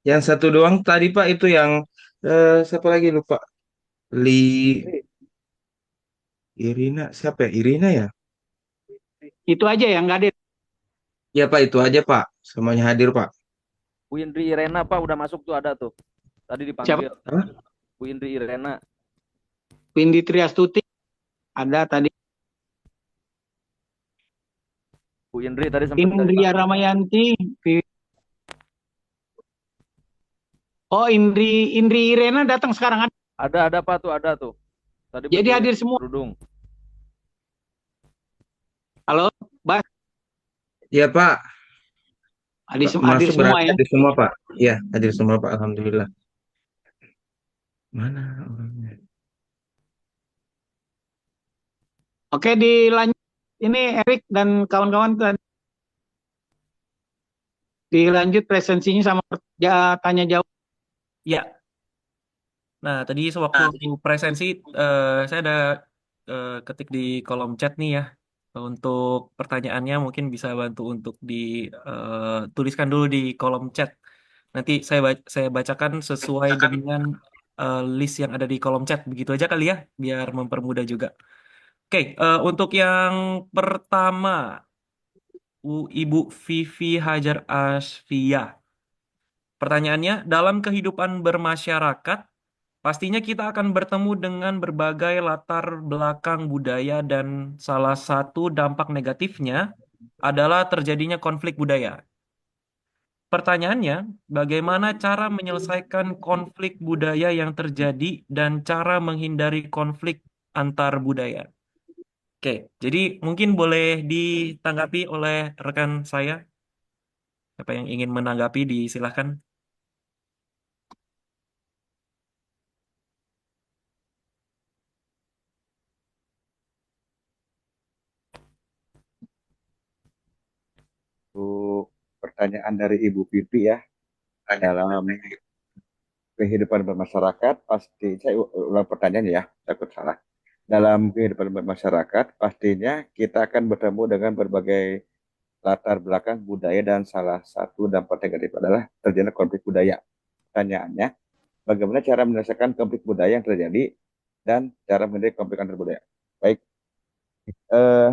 yang satu doang tadi Pak, itu yang siapa lagi lupa. Irina, siapa ya? Irina ya? Itu aja yang nggak hadir. Ya Pak, itu aja Pak. Semuanya hadir Pak. Bu Indri Irena, Pak, udah masuk tuh, ada tuh. Tadi dipanggil. Hah? Bu Indri Irena. Windy Triastuti ada tadi. Bu Indri tadi sempat Indria Ramayanti. Oh, Indri Irena datang sekarang. ada Pak tuh, ada tuh. Tadi Jadi berdiri hadir semua. kerudung. Halo, Bas. Ya Pak. Hadir Masuk semua berarti ya. hadir semua Pak. Ya, hadir semua Pak. Alhamdulillah. Mana orangnya? Oke, dilanjut. Ini Erik dan kawan-kawan dilanjut presensinya sama tanya jawab. Ya. Nah, tadi sewaktu presensi saya ada ketik di kolom chat nih ya. Untuk pertanyaannya mungkin bisa bantu untuk dituliskan dulu di kolom chat. Nanti saya bacakan sesuai dengan list yang ada di kolom chat. Begitu aja kali ya, biar mempermudah juga. Oke, untuk yang pertama, Ibu Vivi Hajar Asfia. Pertanyaannya, dalam kehidupan bermasyarakat, pastinya kita akan bertemu dengan berbagai latar belakang budaya dan salah satu dampak negatifnya adalah terjadinya konflik budaya. Pertanyaannya, bagaimana cara menyelesaikan konflik budaya yang terjadi dan cara menghindari konflik antar budaya? Oke, jadi mungkin boleh ditanggapi oleh rekan saya. Siapa yang ingin menanggapi, disilahkan. Untuk pertanyaan dari Ibu Pipi ya, dalam kehidupan bermasyarakat pasti, saya ulang pertanyaannya ya, takut salah. Dalam kehidupan bermasyarakat pastinya kita akan bertemu dengan berbagai latar belakang budaya dan salah satu dampak negatif adalah terjadinya konflik budaya. Pertanyaannya, bagaimana cara menyelesaikan konflik budaya yang terjadi dan cara menghindari konflik antar budaya. Baik, eh,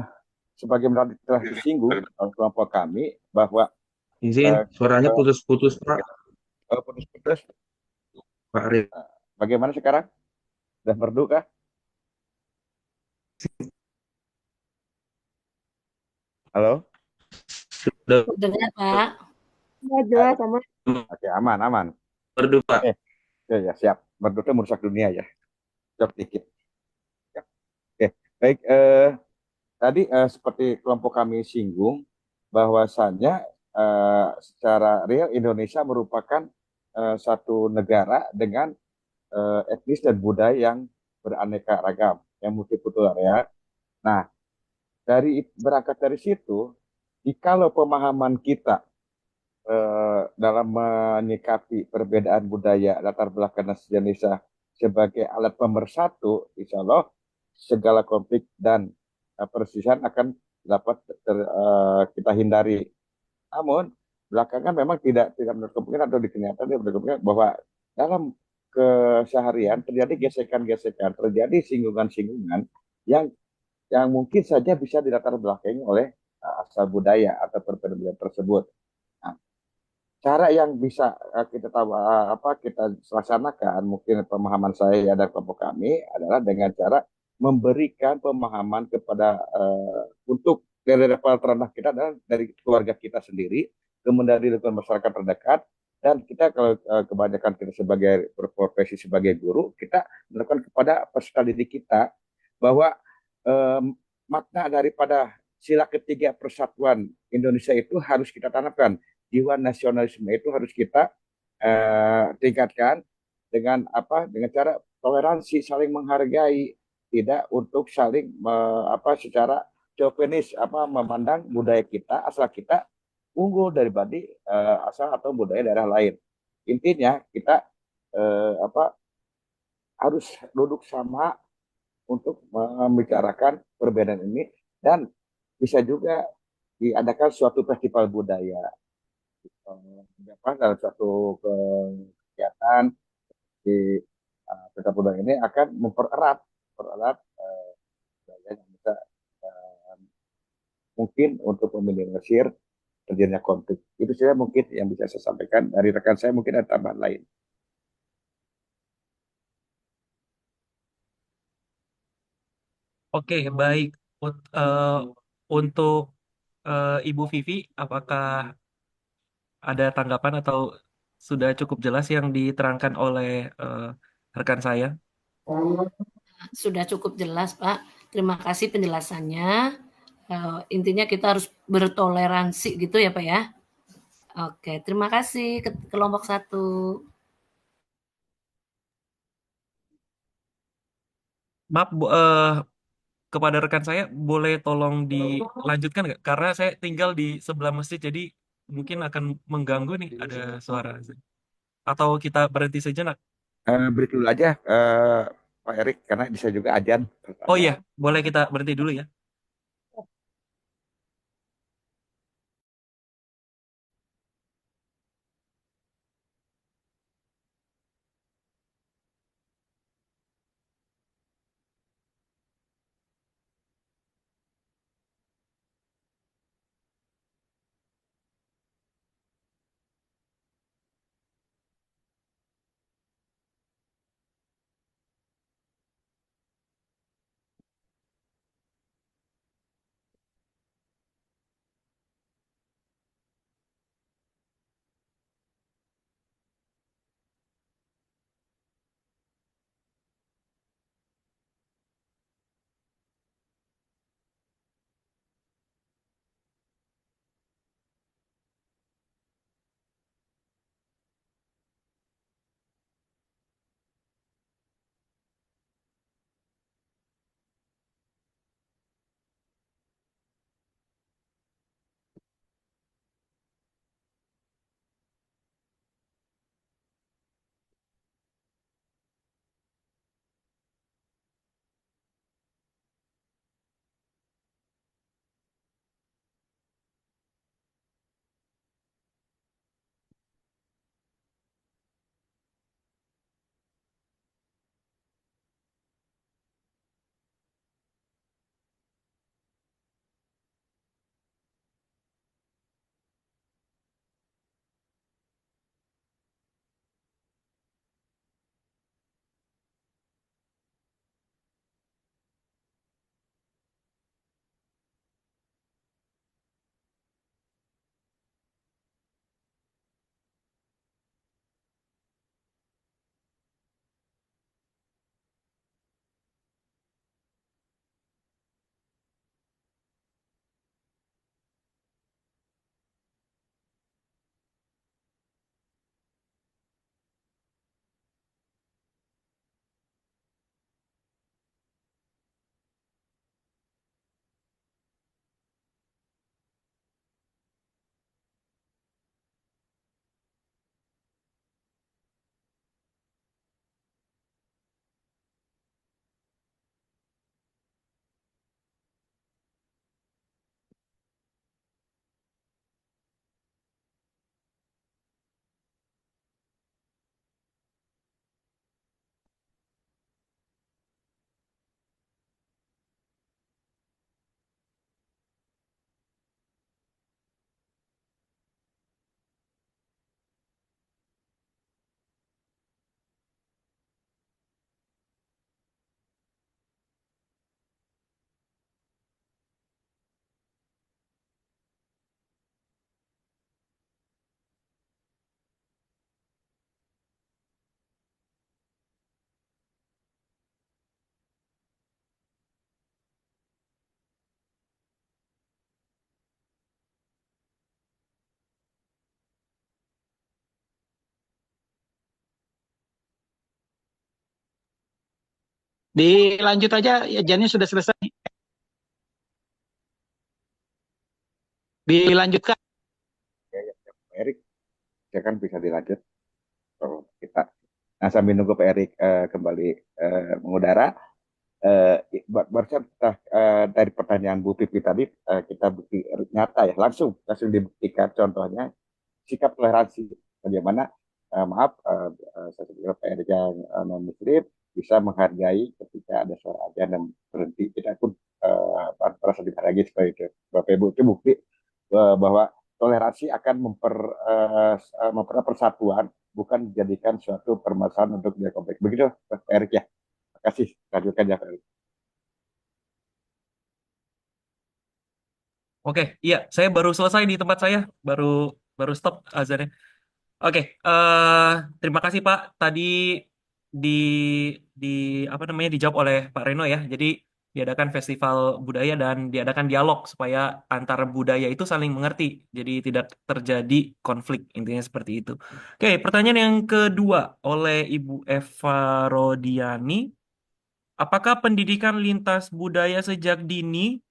sebagaimana telah disinggung oleh kelompok kami bahwa Izin, suaranya putus-putus, Pak. putus-putus. Pak Arif. Bagaimana sekarang? Sudah merdu kah? Halo? Sudah Dengar, Pak. Ya, jelas sama. Oke, aman, aman. merdu, Pak. Ya, siap. Merdu itu merusak dunia ya. Siap dikit. Ya. Oke, baik. Tadi seperti kelompok kami singgung, bahwasannya secara real Indonesia merupakan satu negara dengan etnis dan budaya yang beraneka ragam, yang multikultural ya. Nah, berangkat dari situ, jikalau pemahaman kita dalam menyikapi perbedaan budaya latar belakang dan sejarah Indonesia sebagai alat pemersatu, insya Allah segala konflik dan perselisihan akan dapat kita hindari. Namun belakangan memang tidak menurut kemungkinan atau dikenyataan tidak kemungkinan bahwa dalam keseharian terjadi gesekan-gesekan, terjadi singgungan-singgungan yang mungkin saja bisa dilatar belakangi oleh asal budaya atau perbedaan budaya tersebut. Nah, cara yang bisa kita tahu kita laksanakan, mungkin pemahaman saya dan kelompok kami adalah dengan cara memberikan pemahaman kepada untuk dari level terendah kita dan dari keluarga kita sendiri, kemudian dari lingkungan masyarakat terdekat, dan kita kalau kebanyakan kita sebagai berprofesi sebagai guru, kita melakukan kepada peserta didik kita bahwa eh, makna daripada sila ketiga persatuan Indonesia itu harus kita tanamkan. Jiwa nasionalisme itu harus kita tingkatkan dengan dengan cara toleransi, saling menghargai, tidak untuk saling secara chauvinis memandang budaya kita, asal kita unggul daripada asal atau budaya daerah lain. Intinya kita harus duduk sama untuk membicarakan perbedaan ini, dan bisa juga diadakan suatu festival budaya dalam satu kegiatan di Kota Budaya ini akan mempererat budaya yang bisa mungkin untuk meminimalisir terjadinya konflik. Itu saja mungkin yang bisa saya sampaikan. Dari rekan saya mungkin ada tambahan lain. Oke, baik. Untuk Ibu Vivi, apakah ada tanggapan atau sudah cukup jelas yang diterangkan oleh rekan saya? Sudah cukup jelas, Pak. Terima kasih penjelasannya. Intinya kita harus bertoleransi gitu ya, Pak ya. Oke, terima kasih ke kelompok 1. Maaf, kepada rekan saya, boleh tolong dilanjutkan nggak? Karena saya tinggal di sebelah masjid, jadi mungkin akan mengganggu nih ada suara. Atau kita berhenti sejenak? Break dulu aja Pak Erik, karena bisa juga ajan. Oh iya, boleh kita berhenti dulu ya. Dilanjut aja, ya Jannya sudah selesai. Dilanjutkan. Ya, Pak Erik, silakan bisa dilanjut. Kita. Nah, sambil nunggu Pak Erik kembali mengudara, barusan dari pertanyaan Bu Pipi tadi kita bukti nyata ya, langsung dibuktikan contohnya sikap toleransi. Bagaimana saya pikir Pak Erik yang non Muslim bisa menghargai ketika ada suara azan dan berhenti, tidak pun merasa dihargai seperti itu. Bapak Ibu, itu bukti bahwa toleransi akan mempererat persatuan, bukan dijadikan suatu permasalahan untuk dia konflik. Begitu, Pak Erik ya. Terima kasih. Lanjutkan ya, Pak Erik. Oke, iya, saya baru selesai di tempat saya, baru stop azannya. Oke, terima kasih Pak. Tadi di apa namanya dijawab oleh Pak Reno ya. Jadi diadakan festival budaya dan diadakan dialog supaya antar budaya itu saling mengerti. Jadi tidak terjadi konflik, intinya seperti itu. Oke, pertanyaan yang kedua oleh Ibu Eva Rodiani. Apakah pendidikan lintas budaya sejak dini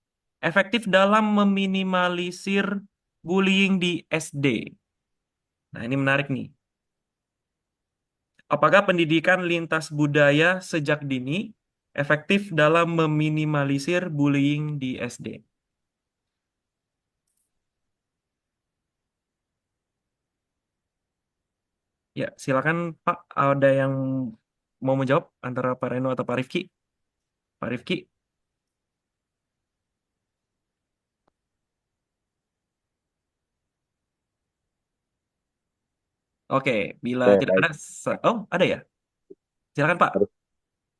efektif dalam meminimalisir bullying di SD? Nah, ini menarik nih. Apakah pendidikan lintas budaya sejak dini efektif dalam meminimalisir bullying di SD? Ya, silakan Pak. Ada yang mau menjawab antara Pak Reno atau Pak Rifki? Pak Rifki? Oke, bila Oke, tidak baik. ada, oh ada ya? Silakan Pak.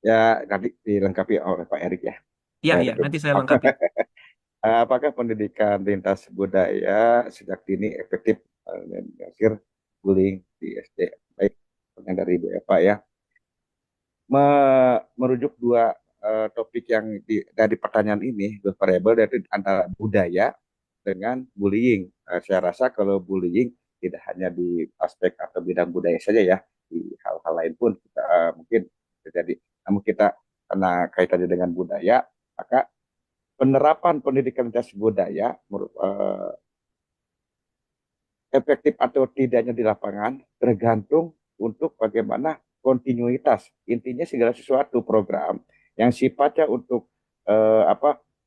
Ya, nanti dilengkapi oleh Pak Erik ya. Iya, Baik. iya, nanti saya lengkapi. Apakah pendidikan lintas budaya sejak dini efektif meminimalisir bullying di SD? Baik, pertanyaan dari Ibu Eva ya. Merujuk dua topik yang dari pertanyaan ini, dua variabel, yaitu antara budaya dengan bullying. Saya rasa kalau bullying tidak hanya di aspek atau bidang budaya saja ya, di hal-hal lain pun kita, mungkin terjadi. Namun kita karena kaitannya dengan budaya, maka penerapan pendidikan lintas budaya efektif atau tidaknya di lapangan tergantung untuk bagaimana kontinuitas. Intinya segala sesuatu program yang sifatnya untuk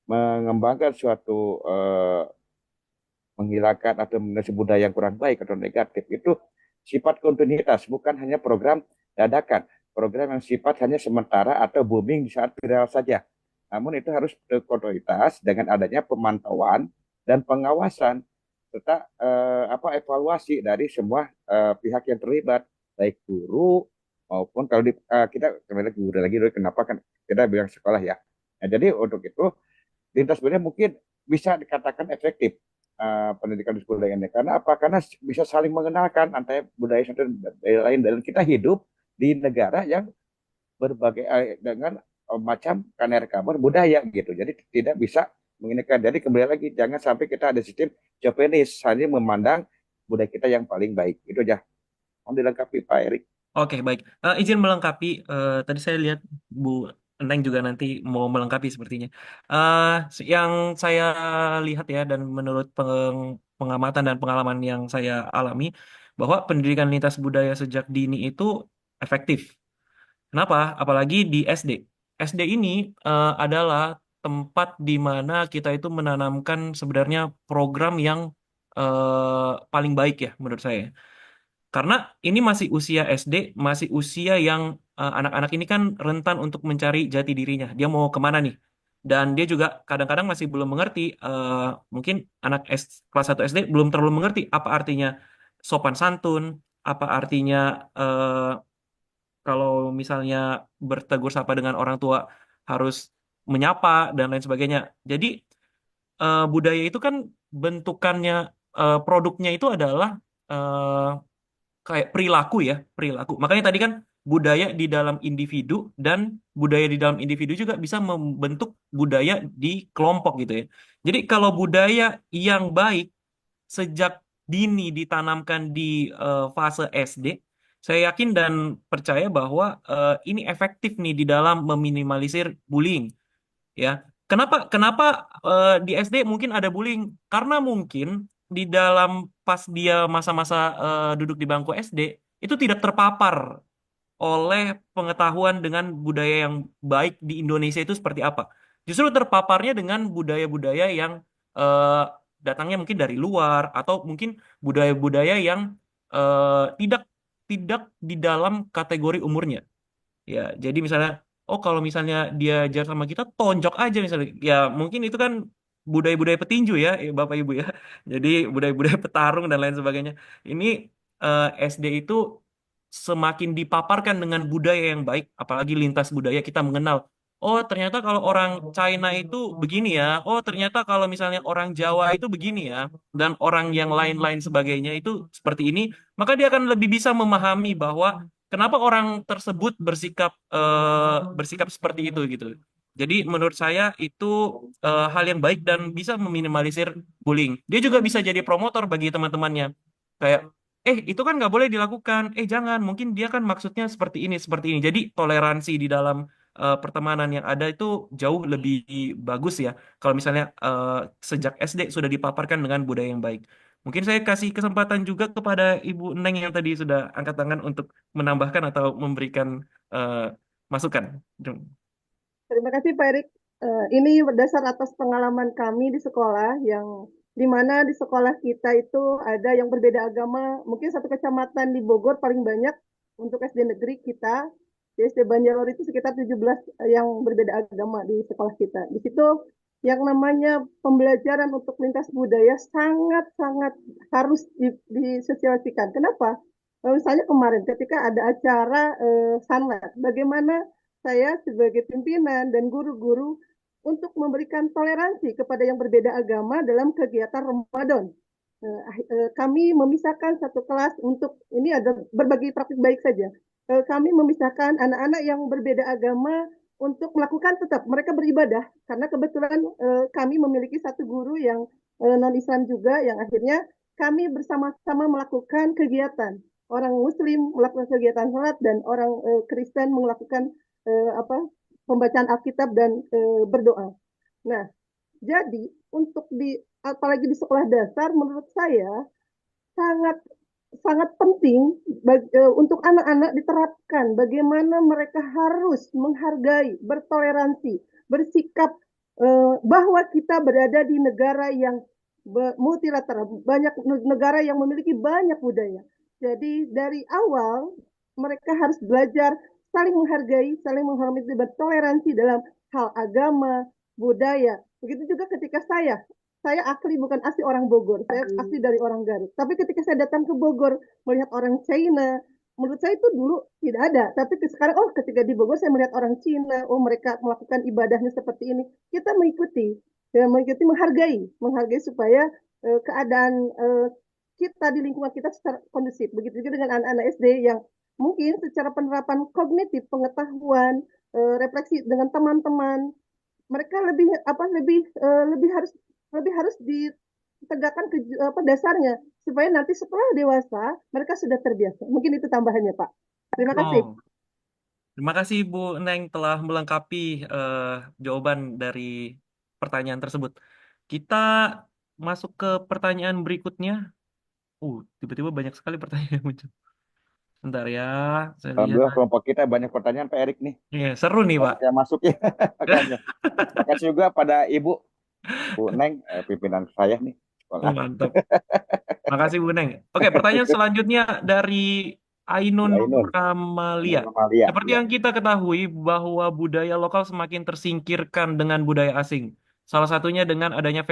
mengembangkan suatu menghilangkan atau mengenai budaya yang kurang baik atau negatif itu sifat kontinuitas, bukan hanya program dadakan, program yang sifat hanya sementara atau booming di saat viral saja. Namun itu harus kontinuitas dengan adanya pemantauan dan pengawasan serta evaluasi dari semua pihak yang terlibat, baik guru maupun kalau kita kembali ke guru lagi dulu, kenapa kan kita bilang sekolah ya. Nah, jadi untuk itu lintas budaya mungkin bisa dikatakan efektif pendidikan di budaya ini. Karena apa? Karena bisa saling mengenalkan antara budaya satu dan budaya lain, dan kita hidup di negara yang berbagai dengan macam kabar budaya gitu. Jadi tidak bisa menginginkan. Jadi kembali lagi, jangan sampai kita ada sistem Japanese hanya memandang budaya kita yang paling baik. Itu aja. Mau dilengkapi Pak Erik. Oke, baik. Izin melengkapi. Tadi saya lihat Bu Neng juga nanti mau melengkapi sepertinya. Yang saya lihat ya, dan menurut pengamatan dan pengalaman yang saya alami, bahwa pendidikan lintas budaya sejak dini itu efektif. Kenapa? Apalagi di SD. SD ini adalah tempat di mana kita itu menanamkan sebenarnya program yang paling baik ya menurut saya. Karena ini masih usia SD, masih usia yang anak-anak ini kan rentan untuk mencari jati dirinya. Dia mau kemana nih? Dan dia juga kadang-kadang masih belum mengerti, mungkin anak kelas 1 SD belum terlalu mengerti apa artinya sopan santun, apa artinya kalau misalnya bertegur sapa dengan orang tua harus menyapa, dan lain sebagainya. Jadi budaya itu kan bentukannya, produknya itu adalah kayak perilaku ya, perilaku. Makanya tadi kan budaya di dalam individu dan budaya di dalam individu juga bisa membentuk budaya di kelompok gitu ya. Jadi kalau budaya yang baik sejak dini ditanamkan di fase SD, Saya yakin dan percaya bahwa ini efektif nih di dalam meminimalisir bullying. Ya, kenapa kenapa di SD mungkin ada bullying? Karena mungkin di dalam pas dia masa-masa duduk di bangku SD itu tidak terpapar oleh pengetahuan dengan budaya yang baik di Indonesia itu seperti apa. Justru terpaparnya dengan budaya-budaya yang eh, datangnya mungkin dari luar atau mungkin budaya-budaya yang tidak tidak di dalam kategori umurnya. Ya, jadi misalnya, oh kalau misalnya dia jar sama kita, tonjok aja misalnya. Ya, mungkin itu kan budaya-budaya petinju ya, Bapak Ibu ya. Jadi budaya-budaya petarung dan lain sebagainya. Ini SD itu semakin dipaparkan dengan budaya yang baik, apalagi lintas budaya kita mengenal. Oh, ternyata kalau orang China itu begini ya. Oh, ternyata kalau misalnya orang Jawa itu begini ya. Dan orang yang lain-lain sebagainya itu seperti ini. Maka dia akan lebih bisa memahami bahwa kenapa orang tersebut bersikap seperti itu gitu. Jadi menurut saya itu hal yang baik dan bisa meminimalisir bullying. Dia juga bisa jadi promotor bagi teman-temannya. Kayak, itu kan nggak boleh dilakukan. Jangan. Mungkin dia kan maksudnya seperti ini, seperti ini. Jadi toleransi di dalam pertemanan yang ada itu jauh lebih bagus ya. Kalau misalnya sejak SD sudah dipaparkan dengan budaya yang baik. Mungkin saya kasih kesempatan juga kepada Ibu Neng yang tadi sudah angkat tangan untuk menambahkan atau memberikan eh, masukan. Terima kasih Pak Erik. Ini berdasar atas pengalaman kami di sekolah yang di mana di sekolah kita itu ada yang berbeda agama. Mungkin satu kecamatan di Bogor paling banyak untuk SD negeri kita. Di SD Banjaror itu sekitar 17 yang berbeda agama di sekolah kita. Di situ yang namanya pembelajaran untuk lintas budaya sangat-sangat harus disosialisasikan. Kenapa? Misalnya kemarin ketika ada acara Sanlat, bagaimana saya sebagai pimpinan dan guru-guru untuk memberikan toleransi kepada yang berbeda agama dalam kegiatan Ramadan. Kami memisahkan satu kelas untuk, ini ada berbagi praktik baik saja. Kami memisahkan anak-anak yang berbeda agama untuk melakukan tetap mereka beribadah, karena kebetulan kami memiliki satu guru yang non-Islam juga, yang akhirnya kami bersama-sama melakukan kegiatan. Orang Muslim melakukan kegiatan salat dan orang Kristen melakukan pembacaan Alkitab dan berdoa. Nah, jadi untuk apalagi di sekolah dasar, menurut saya sangat sangat penting untuk anak-anak diterapkan bagaimana mereka harus menghargai, bertoleransi, bersikap bahwa kita berada di negara yang multilateral, banyak negara yang memiliki banyak budaya. Jadi dari awal mereka harus belajar saling menghargai, saling menghormati, bertoleransi dalam hal agama, budaya. Begitu juga ketika saya asli bukan asli orang Bogor, saya asli dari orang Garut. Tapi ketika saya datang ke Bogor, melihat orang China, menurut saya itu dulu tidak ada. Tapi sekarang, ketika di Bogor saya melihat orang Cina, mereka melakukan ibadahnya seperti ini. Kita mengikuti, menghargai supaya keadaan kita di lingkungan kita secara kondusif. Begitu juga dengan anak-anak SD yang mungkin secara penerapan kognitif, pengetahuan, refleksi dengan teman-teman, mereka lebih harus ditegakkan dasarnya supaya nanti setelah dewasa mereka sudah terbiasa. Mungkin itu tambahannya, Pak. Terima kasih. Terima kasih Bu Neng telah melengkapi jawaban dari pertanyaan tersebut. Kita masuk ke pertanyaan berikutnya. Tiba-tiba banyak sekali pertanyaan yang muncul. Bentar ya, saya Alhamdulillah lihat. kelompok kita banyak pertanyaan Pak Erik nih. Iya, seru nih Pak. Saya masuk ya. Makasih juga pada Ibu Bu Neng, pimpinan saya nih. Mantap. Makasih Bu Neng. Oke, pertanyaan selanjutnya dari Ainun Ramalia. Seperti yang kita ketahui bahwa budaya lokal semakin tersingkirkan dengan budaya asing. Salah satunya dengan adanya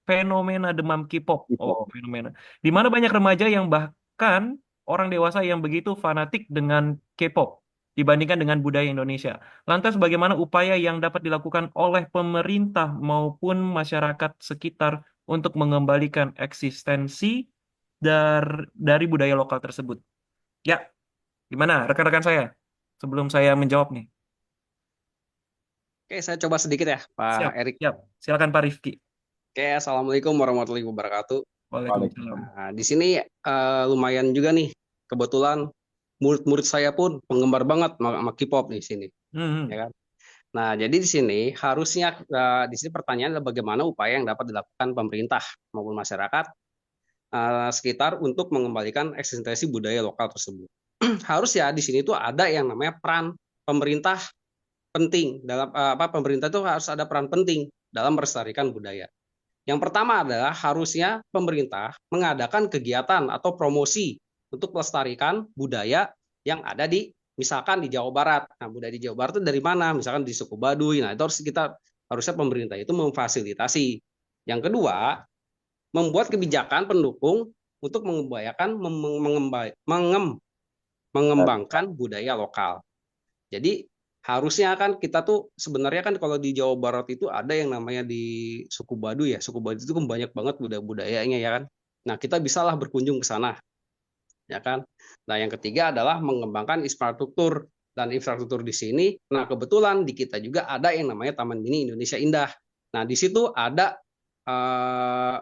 fenomena demam K-pop. Fenomena. Di mana banyak remaja yang bahkan orang dewasa yang begitu fanatik dengan K-pop dibandingkan dengan budaya Indonesia. Lantas bagaimana upaya yang dapat dilakukan oleh pemerintah maupun masyarakat sekitar untuk mengembalikan eksistensi dari budaya lokal tersebut? Ya, gimana rekan-rekan saya? Sebelum saya menjawab nih. Oke, saya coba sedikit ya, Pak Erik. Siap. Silakan Pak Rifki. Oke, Assalamualaikum warahmatullahi wabarakatuh. Waalaikumsalam. Nah, di sini lumayan juga nih, kebetulan murid-murid saya pun penggemar banget sama K-pop di sini, ya kan. Nah, jadi di sini harusnya di sini pertanyaan adalah bagaimana upaya yang dapat dilakukan pemerintah maupun masyarakat sekitar untuk mengembalikan eksistensi budaya lokal tersebut. Harus ya di sini tuh ada yang namanya peran pemerintah penting dalam pemerintah itu harus ada peran penting dalam melestarikan budaya. Yang pertama adalah harusnya pemerintah mengadakan kegiatan atau promosi untuk melestarikan budaya yang ada di misalkan di Jawa Barat. Nah, budaya di Jawa Barat itu dari mana? Misalkan di suku Baduy. Nah, itu harusnya pemerintah itu memfasilitasi. Yang kedua, membuat kebijakan pendukung untuk mengembangkan budaya lokal. Jadi harusnya kan kita tuh sebenarnya kan kalau di Jawa Barat itu ada yang namanya di suku Baduy ya. Suku Baduy itu kan banyak banget budaya-budayanya ya kan. Nah, kita bisalah berkunjung ke sana. Ya kan? Nah, yang ketiga adalah mengembangkan infrastruktur dan infrastruktur di sini. Nah, kebetulan di kita juga ada yang namanya Taman Mini Indonesia Indah. Nah, di situ ada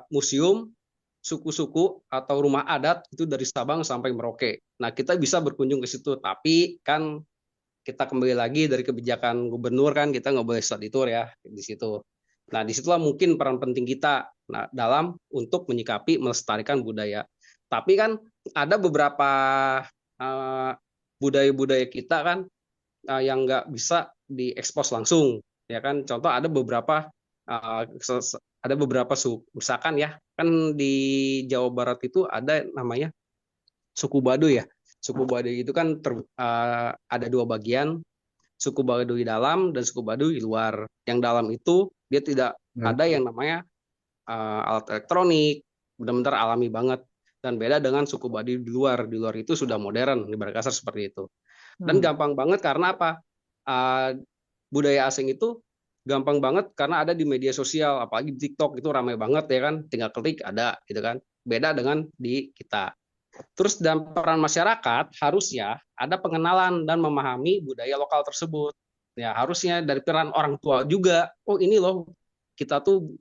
museum suku-suku atau rumah adat itu dari Sabang sampai Merauke. Nah, kita bisa berkunjung ke situ, tapi kan kita kembali lagi dari kebijakan gubernur kan kita nggak boleh study tour ya di situ. Nah, disitulah mungkin peran penting kita dalam untuk menyikapi melestarikan budaya. Tapi kan ada beberapa budaya-budaya kita kan yang nggak bisa diekspos langsung, ya kan? Contoh ada beberapa misalkan ya kan di Jawa Barat itu ada namanya suku Baduy ya. Suku Baduy itu kan ada dua bagian, suku Baduy dalam dan suku Baduy luar. Yang dalam itu dia tidak ada yang namanya alat elektronik, benar-benar alami banget. Dan beda dengan suku Baduy di luar. Di luar itu sudah modern, ibarat kasar seperti itu. Dan gampang banget karena apa? Budaya asing itu gampang banget karena ada di media sosial, apalagi di TikTok itu ramai banget ya kan, tinggal klik ada gitu kan. Beda dengan di kita. Terus dan peran masyarakat harusnya ada pengenalan dan memahami budaya lokal tersebut. Ya harusnya dari peran orang tua juga. Oh ini loh kita tuh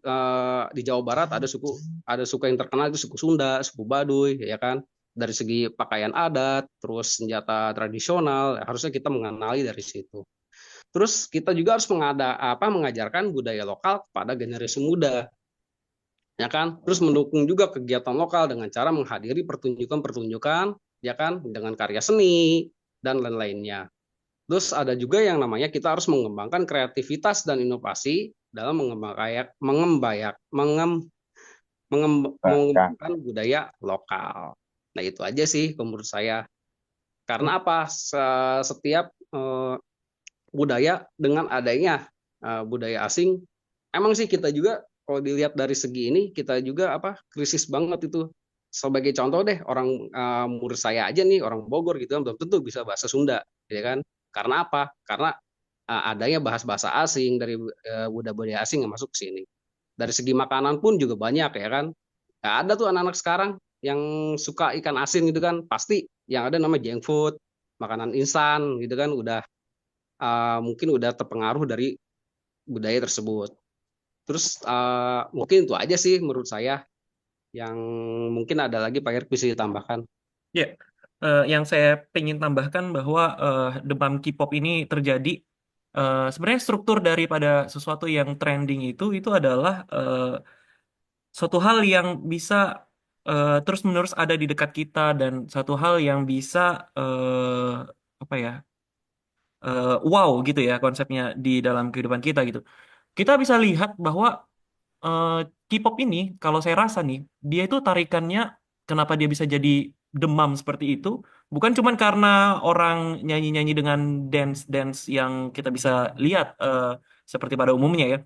di Jawa Barat ada suku yang terkenal itu suku Sunda, suku Baduy ya kan. Dari segi pakaian adat, terus senjata tradisional, harusnya kita mengenali dari situ. Terus kita juga harus mengajarkan budaya lokal kepada generasi muda. Ya kan? Terus mendukung juga kegiatan lokal dengan cara menghadiri pertunjukan-pertunjukan ya kan dengan karya seni dan lain-lainnya. Terus ada juga yang namanya kita harus mengembangkan kreativitas dan inovasi dalam mengembangkan budaya lokal. Nah, itu aja sih menurut saya. Karena apa? Setiap budaya dengan adanya budaya asing, emang sih kita juga kalau dilihat dari segi ini kita juga krisis banget itu. Sebagai contoh deh orang murid saya aja nih orang Bogor gitu kan belum tentu bisa bahasa Sunda, ya kan? Karena apa? Karena adanya bahasa asing dari budaya asing yang masuk ke sini. Dari segi makanan pun juga banyak ya kan. Nah, ada tuh anak-anak sekarang yang suka ikan asin gitu kan, pasti yang ada nama junk food, makanan instan gitu kan udah mungkin udah terpengaruh dari budaya tersebut. Terus mungkin itu aja sih menurut saya. Yang mungkin ada lagi Pak Erik bisa ditambahkan. Ya, yang saya ingin tambahkan bahwa demam K-pop ini terjadi sebenarnya struktur daripada sesuatu yang trending itu adalah suatu hal yang bisa terus-menerus ada di dekat kita dan satu hal yang bisa wow gitu ya konsepnya di dalam kehidupan kita gitu. Kita bisa lihat bahwa K-pop ini kalau saya rasa nih dia itu tarikannya kenapa dia bisa jadi demam seperti itu bukan cuma karena orang nyanyi-nyanyi dengan dance yang kita bisa lihat seperti pada umumnya ya,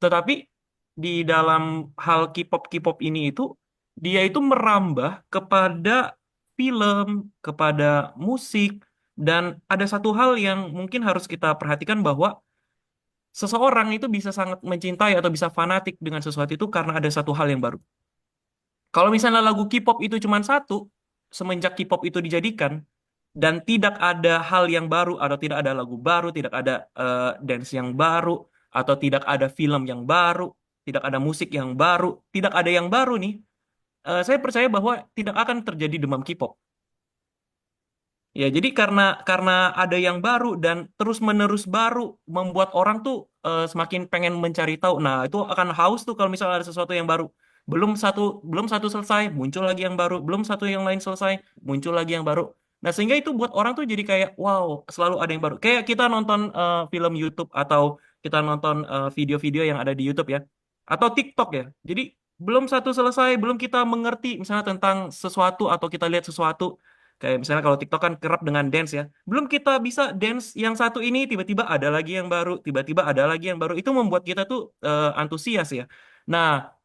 tetapi di dalam hal K-pop ini itu dia itu merambah kepada film, kepada musik, dan ada satu hal yang mungkin harus kita perhatikan bahwa seseorang itu bisa sangat mencintai atau bisa fanatik dengan sesuatu itu karena ada satu hal yang baru. Kalau misalnya lagu K-pop itu cuma satu, semenjak K-pop itu dijadikan, dan tidak ada hal yang baru, atau tidak ada lagu baru, tidak ada dance yang baru, atau tidak ada film yang baru, tidak ada musik yang baru, tidak ada yang baru nih, saya percaya bahwa tidak akan terjadi demam K-pop. Ya, jadi karena ada yang baru dan terus-menerus baru membuat orang tuh semakin pengen mencari tahu. Nah, itu akan haus tuh kalau misalnya ada sesuatu yang baru. Belum satu selesai, muncul lagi yang baru. Belum satu yang lain selesai, muncul lagi yang baru. Nah, sehingga itu buat orang tuh jadi kayak wow, selalu ada yang baru. Kayak kita nonton film YouTube atau kita nonton video-video yang ada di YouTube ya, atau TikTok ya. Jadi belum satu selesai, belum kita mengerti misalnya tentang sesuatu atau kita lihat sesuatu. Kayak misalnya kalau TikTok kan kerap dengan dance ya. Belum kita bisa dance yang satu ini, tiba-tiba ada lagi yang baru, tiba-tiba ada lagi yang baru. Itu membuat kita tuh antusias ya. Nah,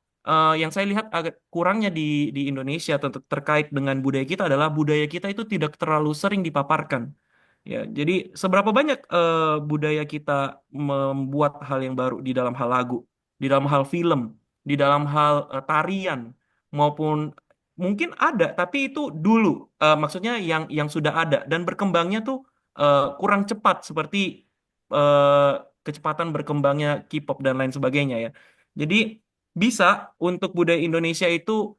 yang saya lihat agak kurangnya di Indonesia terkait dengan budaya kita adalah budaya kita itu tidak terlalu sering dipaparkan. Ya, jadi seberapa banyak budaya kita membuat hal yang baru di dalam hal lagu, di dalam hal film, di dalam hal tarian, maupun mungkin ada, tapi itu dulu, maksudnya yang sudah ada dan berkembangnya tuh kurang cepat seperti eh, kecepatan berkembangnya K-pop dan lain sebagainya ya. Jadi bisa untuk budaya Indonesia itu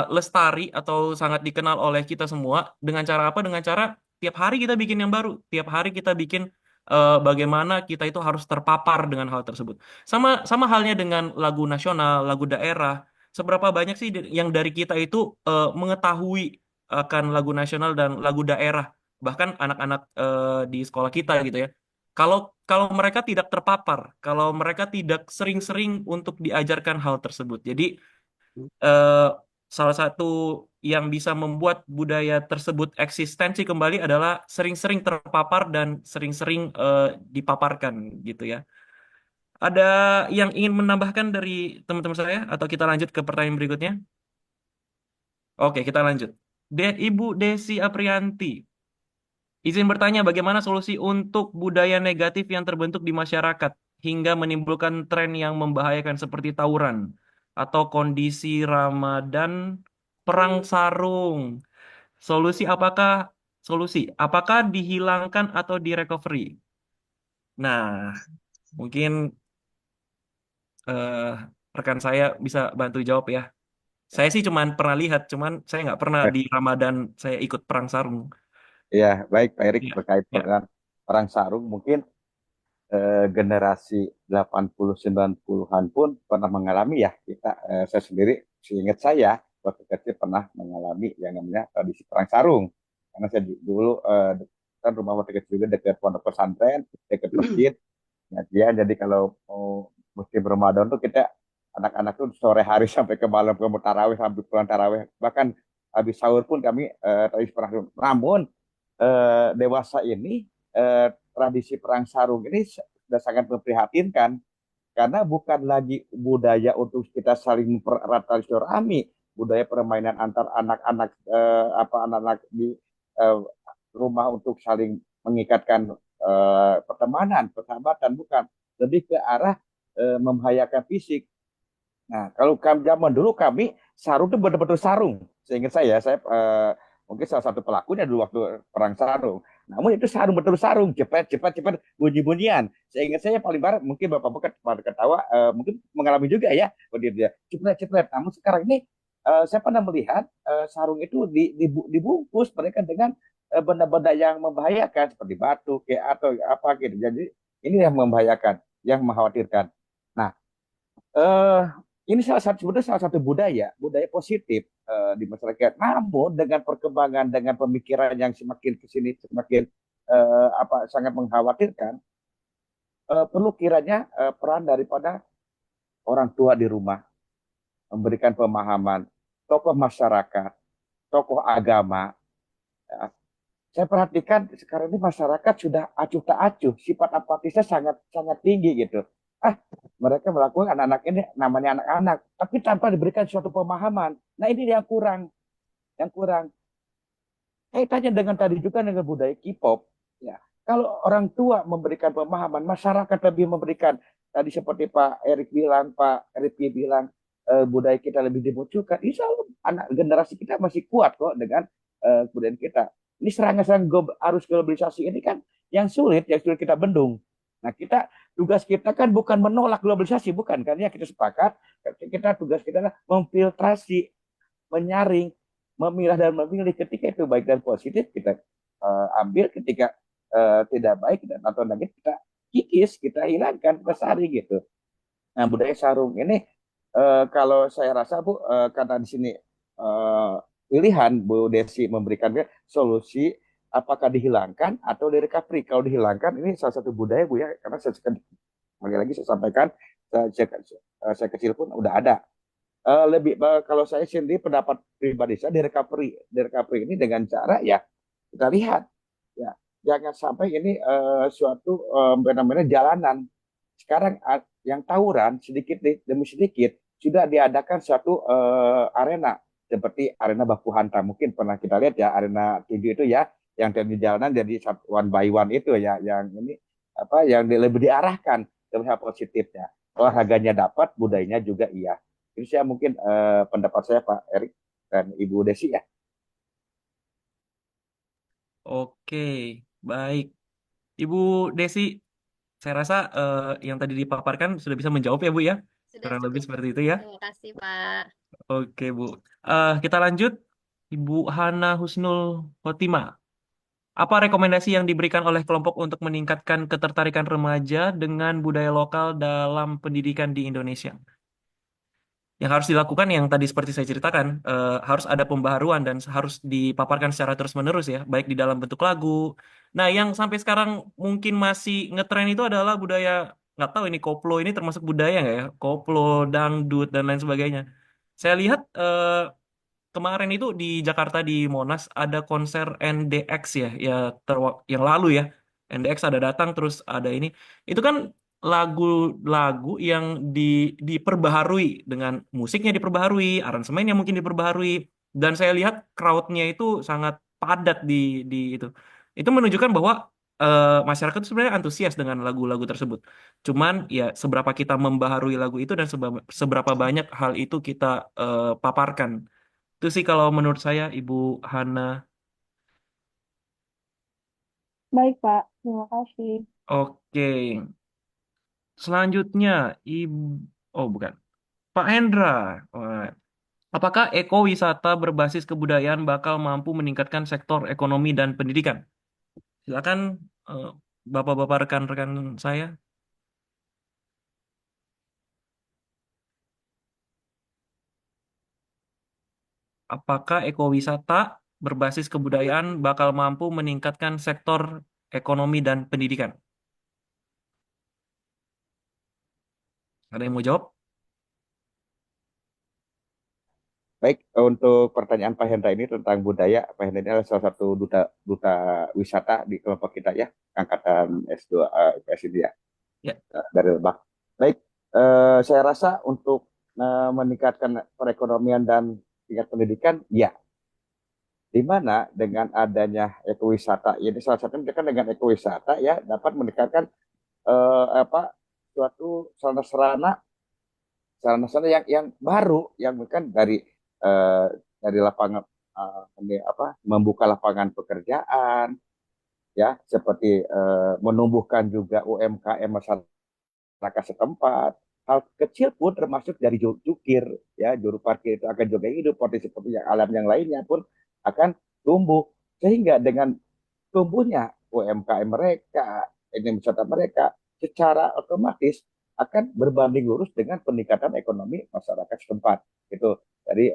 lestari atau sangat dikenal oleh kita semua dengan cara apa? Dengan cara tiap hari kita bikin yang baru, tiap hari kita bikin bagaimana kita itu harus terpapar dengan hal tersebut. Sama sama halnya dengan lagu nasional, lagu daerah. Seberapa banyak sih yang dari kita itu mengetahui akan lagu nasional dan lagu daerah, bahkan anak-anak di sekolah kita gitu ya. Kalau kalau mereka tidak terpapar, kalau mereka tidak sering-sering untuk diajarkan hal tersebut. Jadi eh, salah satu yang bisa membuat budaya tersebut eksistensi kembali adalah sering-sering terpapar dan sering-sering dipaparkan gitu ya. Ada yang ingin menambahkan dari teman-teman saya atau kita lanjut ke pertanyaan berikutnya? Oke, kita lanjut. Ibu Desi Aprianti, izin bertanya bagaimana solusi untuk budaya negatif yang terbentuk di masyarakat hingga menimbulkan tren yang membahayakan seperti tawuran atau kondisi Ramadan perang sarung. Solusi apakah apakah dihilangkan atau direcovery? Nah, mungkin eh, rekan saya bisa bantu jawab ya. Saya sih cuman pernah lihat, cuman saya nggak pernah di Ramadan saya ikut perang sarung. Ya, baik Pak Erik, Ya, terkait ya. dengan perang sarung, mungkin generasi 80-90-an pun pernah mengalami ya. Saya sendiri, seingat saya, waktu kecil pernah mengalami yang namanya tradisi perang sarung. Karena saya dulu kan rumah waktu kecil juga dekat pondok pesantren, dekat masjid. Pengajian, jadi kalau mau musim Ramadan tuh kita anak-anak tuh sore hari sampai ke malam ke tarawih sampai pulang tarawih, bahkan habis sahur pun kami tradisi perang sarung. Namun dewasa ini tradisi perang sarung ini sudah sangat memprihatinkan karena bukan lagi budaya untuk kita saling mempererat tali silaturahmi, budaya permainan antar anak-anak anak-anak di eh, rumah untuk saling mengikatkan pertemanan, persahabatan, bukan lebih ke arah membahayakan fisik. Nah, kalau zaman dulu kami sarung itu betul-betul sarung. Seingat saya mungkin salah satu pelakunya dulu waktu perang sarung. Namun itu sarung betul sarung, cepat cepat cepat bunyi-bunyian. Seingat saya paling barat mungkin bapak-bapak pada ketawa, mungkin mengalami juga ya, dia cepat cepat. Namun sekarang ini saya pernah melihat sarung itu dibungkus mereka dengan benda-benda yang membahayakan seperti batu kayak atau apa gitu. Jadi ini yang membahayakan, yang mengkhawatirkan. Nah, eh ini sebetulnya salah satu budaya positif di masyarakat. Namun dengan perkembangan, dengan pemikiran yang semakin kesini semakin sangat mengkhawatirkan, perlu kiranya peran daripada orang tua di rumah memberikan pemahaman, tokoh masyarakat, tokoh agama. Ya. Saya perhatikan sekarang ini masyarakat sudah acuh tak acuh, sifat apatisnya sangat sangat tinggi gitu. Mereka melakukan anak-anak ini namanya anak-anak, tapi tanpa diberikan suatu pemahaman. Nah ini yang kurang, yang kurang. Kaitannya dengan tadi juga dengan budaya K-pop. Ya, kalau orang tua memberikan pemahaman, masyarakat lebih memberikan. Tadi seperti Pak Erik bilang, Pak Rifki bilang, budaya kita lebih dimunculkan. Insya Allah anak generasi kita masih kuat kok dengan budaya kita. Ini serangan-serangan arus globalisasi ini kan yang sulit kita bendung. Nah, tugas kita kan bukan menolak globalisasi, bukan kan ya, kita sepakat. Tugas kita adalah memfiltrasi, menyaring, memilah dan memilih. Ketika itu baik dan positif, kita ambil ketika tidak baik dan atau negatif kita kikis, kita hilangkan, kita saring gitu. Nah, budaya sarung ini kalau saya rasa Bu, karena di sini pilihan Bu Desi memberikan solusi apakah dihilangkan atau direkapri. Kalau dihilangkan ini salah satu budaya Bu ya, karena saya lagi saya sampaikan saya kecil pun udah ada. Lebih kalau saya sendiri pendapat pribadi saya direkapri ini dengan cara ya kita lihat ya jangan sampai ini suatu fenomena jalanan. Sekarang yang tawuran sedikit demi sedikit sudah diadakan suatu arena seperti arena baku hantam. Mungkin pernah kita lihat ya arena tinju itu ya yang di jalanan jadi one by one itu ya yang ini apa yang lebih diarahkan ke hal positifnya. Olahraganya dapat, budayanya juga iya. Itu saya mungkin pendapat saya Pak Erik dan Ibu Desi ya. Oke, baik. Ibu Desi, saya rasa yang tadi dipaparkan sudah bisa menjawab ya Bu ya? Sudah Kurang lebih cukup. seperti itu ya. Terima kasih, Pak. Oke Bu. Kita lanjut. Ibu Hana Husnul Khotimah. Apa rekomendasi yang diberikan oleh kelompok untuk meningkatkan ketertarikan remaja dengan budaya lokal dalam pendidikan di Indonesia? Yang harus dilakukan yang tadi seperti saya ceritakan, harus ada pembaharuan dan harus dipaparkan secara terus-menerus ya, baik di dalam bentuk lagu. Nah, yang sampai sekarang mungkin masih ngetren itu adalah budaya, nggak tahu ini koplo ini termasuk budaya nggak ya? Koplo, dangdut, dan lain sebagainya. Saya lihat kemarin itu di Jakarta di Monas ada konser NDX ya, yang lalu ya. NDX ada datang terus ada ini. Itu kan lagu-lagu yang diperbaharui dengan musiknya diperbaharui, aransemennya mungkin diperbaharui dan saya lihat crowd-nya itu sangat padat di itu. Itu menunjukkan bahwa masyarakat itu sebenarnya antusias dengan lagu-lagu tersebut. Cuman ya seberapa kita membaharui lagu itu dan seberapa banyak hal itu kita paparkan. Itu sih kalau menurut saya, Ibu Hana. Baik, Pak. Terima kasih. Oke. Selanjutnya, oh bukan, Pak Hendra. Wah, apakah ekowisata berbasis kebudayaan bakal mampu meningkatkan sektor ekonomi dan pendidikan? Silakan, eh, Bapak-bapak rekan-rekan saya. Apakah ekowisata berbasis kebudayaan bakal mampu meningkatkan sektor ekonomi dan pendidikan? Ada yang mau jawab? Baik, untuk pertanyaan Pak Hendra ini tentang budaya, Pak Hendra ini adalah salah satu duta wisata di kelompok kita ya, angkatan S2 IPS ini ya, Ya. dari Lebak. Baik, saya rasa untuk meningkatkan perekonomian dan tingkat pendidikan, ya, di mana dengan adanya ekowisata, ini salah satunya kan dengan ekowisata ya dapat meningkatkan suatu sarana-sarana yang baru yang bukan dari lapangan membuka lapangan pekerjaan ya seperti menumbuhkan juga UMKM masyarakat setempat. Hal kecil pun termasuk dari jukir ya juru parkir itu akan juga hidup potensi alam yang lainnya pun akan tumbuh sehingga dengan tumbuhnya UMKM mereka ini wisata mereka secara otomatis akan berbanding lurus dengan peningkatan ekonomi masyarakat setempat itu dari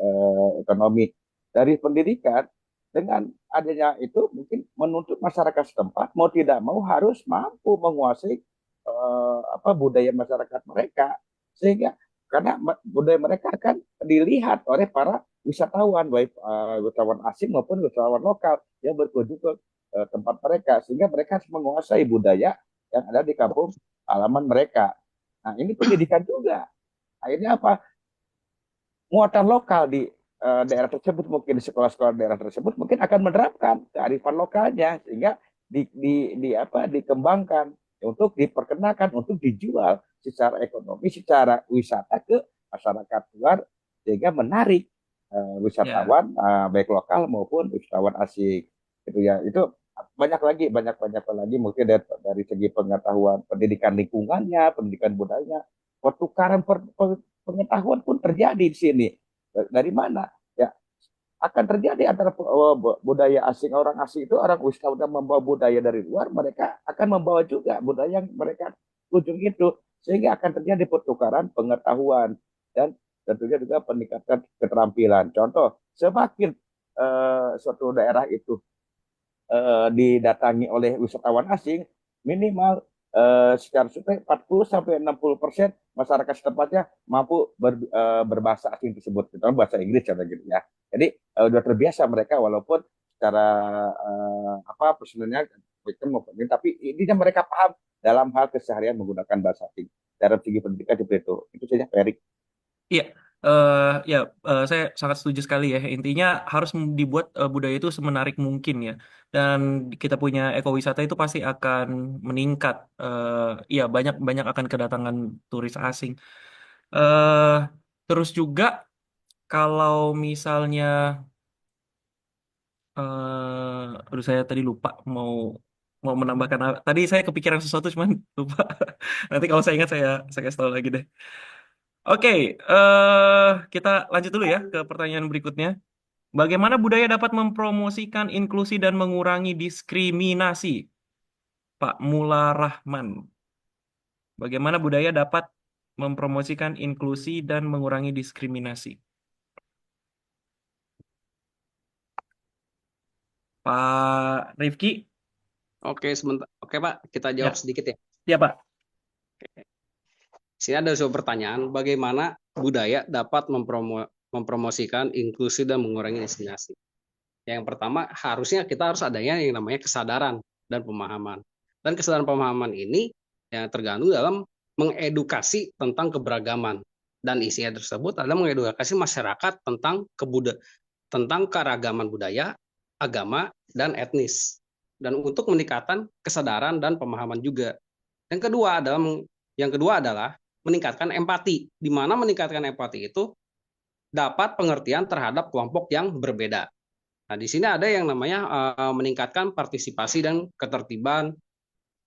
ekonomi dari pendidikan dengan adanya itu mungkin menuntut masyarakat setempat mau tidak mau harus mampu menguasai budaya masyarakat mereka sehingga karena budaya mereka akan dilihat oleh para wisatawan baik wisatawan asing maupun wisatawan lokal yang berkunjung ke tempat mereka sehingga mereka harus menguasai budaya yang ada di kampung halaman mereka. Nah ini pendidikan juga. Akhirnya apa? Muatan lokal di daerah tersebut mungkin di sekolah-sekolah daerah tersebut mungkin akan menerapkan kearifan lokalnya sehingga dikembangkan untuk diperkenalkan untuk dijual secara ekonomi secara wisata ke masyarakat luar sehingga menarik wisatawan baik lokal maupun wisatawan asing gitu ya itu banyak lagi mungkin dari segi pengetahuan pendidikan lingkungannya pendidikan budayanya pertukaran pengetahuan pun terjadi di sini dari mana ya akan terjadi antara budaya asing, orang asing itu orang wisatawan membawa budaya dari luar, mereka akan membawa juga budaya yang mereka kunjungi itu, sehingga akan terjadi pertukaran pengetahuan dan tentunya juga peningkatan keterampilan. Contoh, semakin suatu daerah itu didatangi oleh wisatawan asing, minimal secara survei 40-60% masyarakat setempatnya mampu berbahasa asing tersebut, terutama bahasa Inggris gitu ya. Jadi sudah terbiasa mereka walaupun secara personalnya tapi intinya mereka paham dalam hal keseharian menggunakan bahasa asing. Dalam segi pendidikan seperti itu. Itu saja, Pak Erik. Iya, saya sangat setuju sekali ya. Intinya harus dibuat budaya itu semenarik mungkin ya. Dan kita punya ekowisata itu pasti akan meningkat. Iya, banyak akan kedatangan turis asing. Eh, Terus juga kalau misalnya, aduh saya tadi lupa mau menambahkan apa. Tadi saya kepikiran sesuatu cuman lupa. Nanti kalau saya ingat saya kasih tahu lagi deh. Oke, kita lanjut dulu ya ke pertanyaan berikutnya. Bagaimana budaya dapat mempromosikan inklusi dan mengurangi diskriminasi? Pak Mula Rahman. Bagaimana budaya dapat mempromosikan inklusi dan mengurangi diskriminasi? Pak Rifki? Oke, sebentar. Oke, Pak, kita jawab sedikit ya. Ya, Pak. Sini ada sebuah pertanyaan, bagaimana budaya dapat mempromosikan inklusi dan mengurangi diskriminasi? Yang pertama, harusnya kita harus adanya yang namanya kesadaran dan pemahaman. Dan kesadaran pemahaman ini yang tergantung dalam mengedukasi tentang keberagaman. Dan isinya tersebut adalah mengedukasi masyarakat tentang keragaman budaya, agama, dan etnis. Dan untuk meningkatkan kesadaran dan pemahaman juga. Yang kedua adalah meningkatkan empati, di mana meningkatkan empati itu dapat pengertian terhadap kelompok yang berbeda. Nah, di sini ada yang namanya meningkatkan partisipasi dan ketertiban.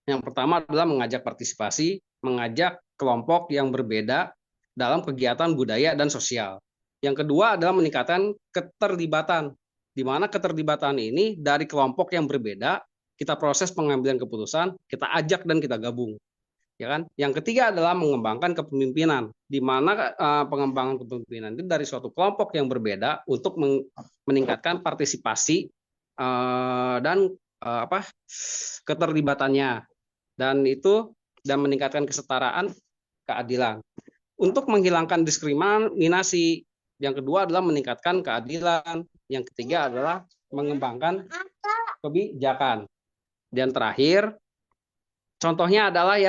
Yang pertama adalah mengajak partisipasi, mengajak kelompok yang berbeda dalam kegiatan budaya dan sosial. Yang kedua adalah meningkatkan keterlibatan, di mana keterlibatan ini dari kelompok yang berbeda, kita proses pengambilan keputusan, kita ajak dan kita gabung. Ya kan? Yang ketiga adalah mengembangkan kepemimpinan, di mana pengembangan kepemimpinan itu dari suatu kelompok yang berbeda untuk meningkatkan partisipasi dan keterlibatannya, dan meningkatkan kesetaraan, keadilan. Untuk menghilangkan diskriminasi, yang kedua adalah meningkatkan keadilan, yang ketiga adalah mengembangkan kebijakan, dan terakhir contohnya adalah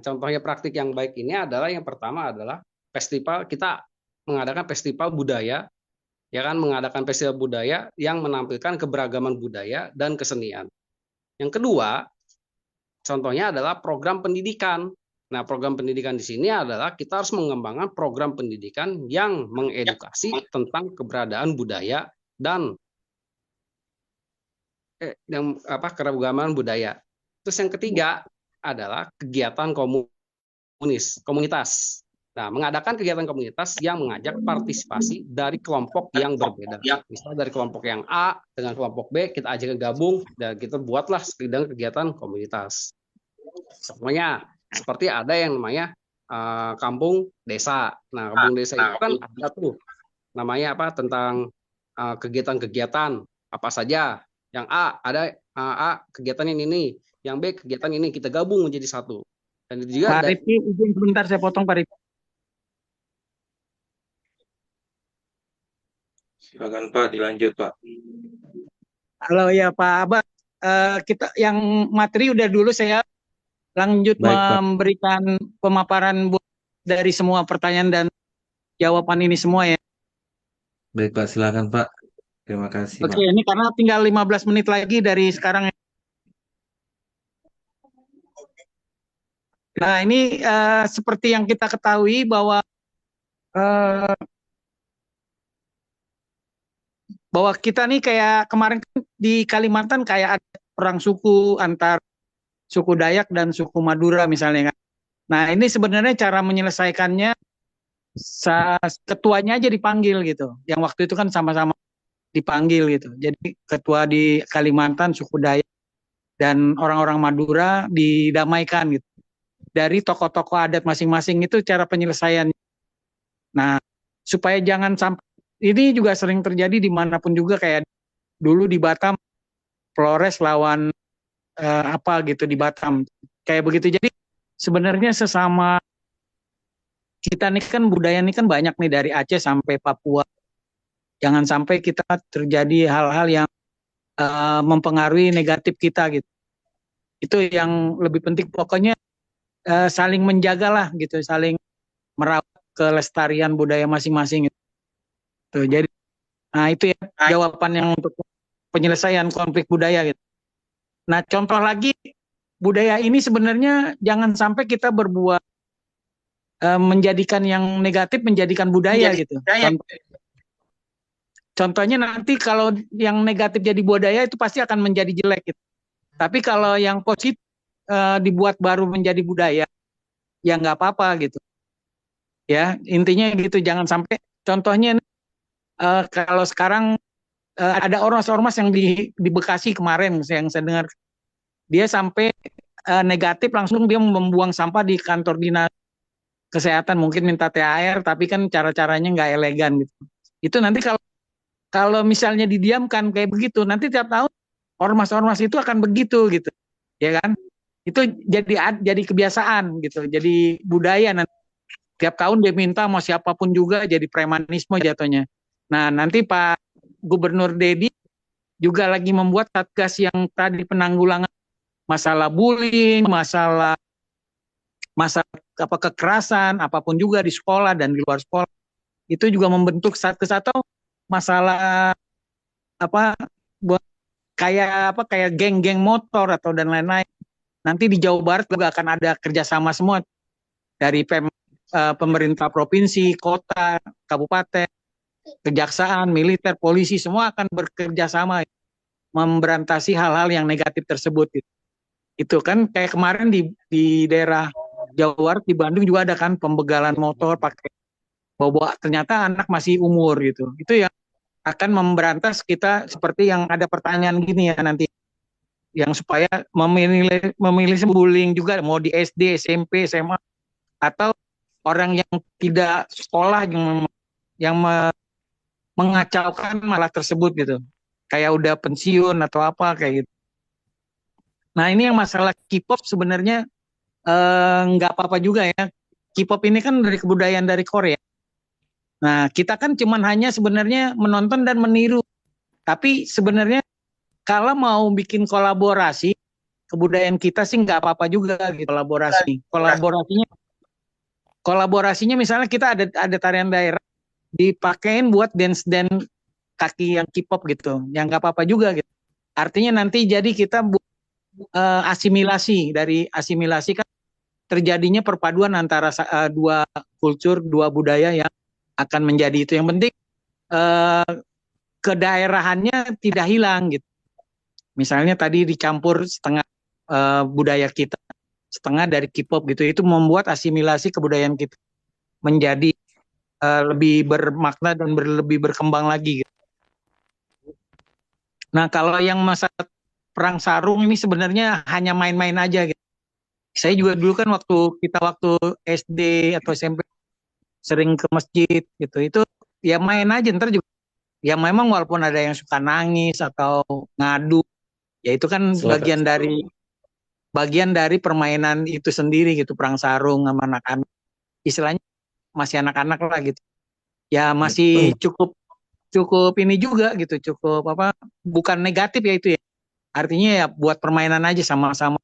contohnya praktik yang baik ini adalah yang pertama adalah festival, kita mengadakan festival budaya, ya kan, mengadakan festival budaya yang menampilkan keberagaman budaya dan kesenian. Yang kedua, contohnya adalah program pendidikan. Nah, program pendidikan di sini adalah kita harus mengembangkan program pendidikan yang mengedukasi tentang keberadaan budaya dan keragaman budaya. Terus yang ketiga adalah kegiatan komunitas. Nah, mengadakan kegiatan komunitas yang mengajak partisipasi dari kelompok yang berbeda. Misalnya dari kelompok yang A dengan kelompok B, kita ajak gabung dan kita buatlah kegiatan komunitas. Semuanya seperti ada yang namanya kampung desa. Nah, kampung desa itu kan ada tuh namanya tentang kegiatan-kegiatan apa saja. Yang A ada kegiatan ini. Yang B kegiatan ini, kita gabung menjadi satu. Dan itu juga Pak Rifki, izin sebentar saya potong Pak Rifki. Silakan Pak, dilanjut Pak. Halo ya Pak Abad, kita yang materi udah dulu, saya lanjut memberikan pemaparan dari semua pertanyaan dan jawaban ini semua ya. Baik Pak, silakan Pak. Terima kasih. Oke, ini karena tinggal 15 menit lagi dari sekarang. Nah, ini seperti yang kita ketahui bahwa kita nih kayak kemarin di Kalimantan kayak ada perang suku antar suku Dayak dan suku Madura misalnya kan. Nah, ini sebenarnya cara menyelesaikannya ketuanya aja dipanggil gitu. Yang waktu itu kan sama-sama dipanggil gitu. Jadi ketua di Kalimantan, suku Dayak dan orang-orang Madura didamaikan gitu. Dari tokoh-tokoh adat masing-masing itu cara penyelesaian. Nah, supaya jangan sampai, ini juga sering terjadi dimanapun juga, kayak dulu di Batam, Flores lawan apa gitu di Batam, kayak begitu. Jadi sebenarnya sesama kita nih kan, budaya ini kan banyak nih dari Aceh sampai Papua. Jangan sampai kita terjadi hal-hal yang mempengaruhi negatif kita gitu. Itu yang lebih penting. Pokoknya saling menjagalah gitu, saling merawat kelestarian budaya masing-masing gitu. Jadi, nah itu ya jawaban yang untuk penyelesaian konflik budaya gitu. Nah, contoh lagi, budaya ini sebenarnya jangan sampai kita berbuat menjadikan yang negatif menjadikan budaya gitu. Contohnya nanti kalau yang negatif jadi budaya itu pasti akan menjadi jelek gitu. Tapi kalau yang positif dibuat baru menjadi budaya, ya nggak apa-apa gitu. Ya, intinya gitu, jangan sampai, contohnya kalau sekarang ada ormas-ormas yang di Bekasi kemarin yang saya dengar, dia sampai negatif langsung dia membuang sampah di kantor dinas kesehatan, mungkin minta THR, tapi kan cara-caranya nggak elegan gitu. Itu nanti kalau misalnya didiamkan kayak begitu, nanti tiap tahun ormas-ormas itu akan begitu gitu, ya kan? Itu jadi kebiasaan gitu, jadi budaya nanti. Tiap tahun dia minta mau siapapun juga, jadi premanisme jatuhnya. Nah, nanti Pak Gubernur Dedi juga lagi membuat satgas yang tadi penanggulangan masalah bullying, masalah kekerasan, apapun juga di sekolah dan di luar sekolah. Itu juga membentuk satgas, atau masalah kayak geng-geng motor atau dan lain-lain. Nanti di Jawa Barat juga akan ada kerjasama semua dari pemerintah provinsi, kota, kabupaten, kejaksaan, militer, polisi, semua akan bekerja sama memberantasi hal-hal yang negatif tersebut. Itu kan kayak kemarin di daerah Jawa Barat, di Bandung juga ada kan pembegalan motor pakai bawa, ternyata anak masih umur gitu. Itu yang akan memberantas kita, seperti yang ada pertanyaan gini ya nanti, yang supaya memilih bullying juga, mau di SD, SMP, SMA, atau orang yang tidak sekolah yang mengacaukan malah tersebut gitu, kayak udah pensiun atau apa kayak gitu. Nah, ini yang masalah K-pop sebenarnya nggak apa-apa juga ya. K-pop ini kan dari kebudayaan dari Korea. Nah, kita kan cuman hanya sebenarnya menonton dan meniru. Tapi sebenarnya kalau mau bikin kolaborasi kebudayaan kita sih nggak apa-apa juga gitu, kolaborasinya misalnya kita ada tarian daerah dipakein buat dance kaki yang K-pop gitu, yang nggak apa-apa juga gitu. Artinya nanti jadi kita asimilasi kan terjadinya perpaduan antara dua kultur, dua budaya yang akan menjadi itu. Yang penting kedaerahannya tidak hilang gitu. Misalnya tadi dicampur setengah budaya kita, setengah dari K-pop gitu, itu membuat asimilasi kebudayaan kita menjadi lebih bermakna dan lebih berkembang lagi gitu. Nah, kalau yang masa perang sarung ini sebenarnya hanya main-main aja gitu. Saya juga dulu kan waktu SD atau SMP sering ke masjid gitu, itu ya main aja, ntar juga ya memang walaupun ada yang suka nangis atau ngadu, ya itu kan bagian dari permainan itu sendiri gitu, perang sarung sama anak-anak, istilahnya masih anak-anak lah gitu. Ya masih cukup ini juga gitu, cukup bukan negatif ya itu ya. Artinya ya buat permainan aja, sama-sama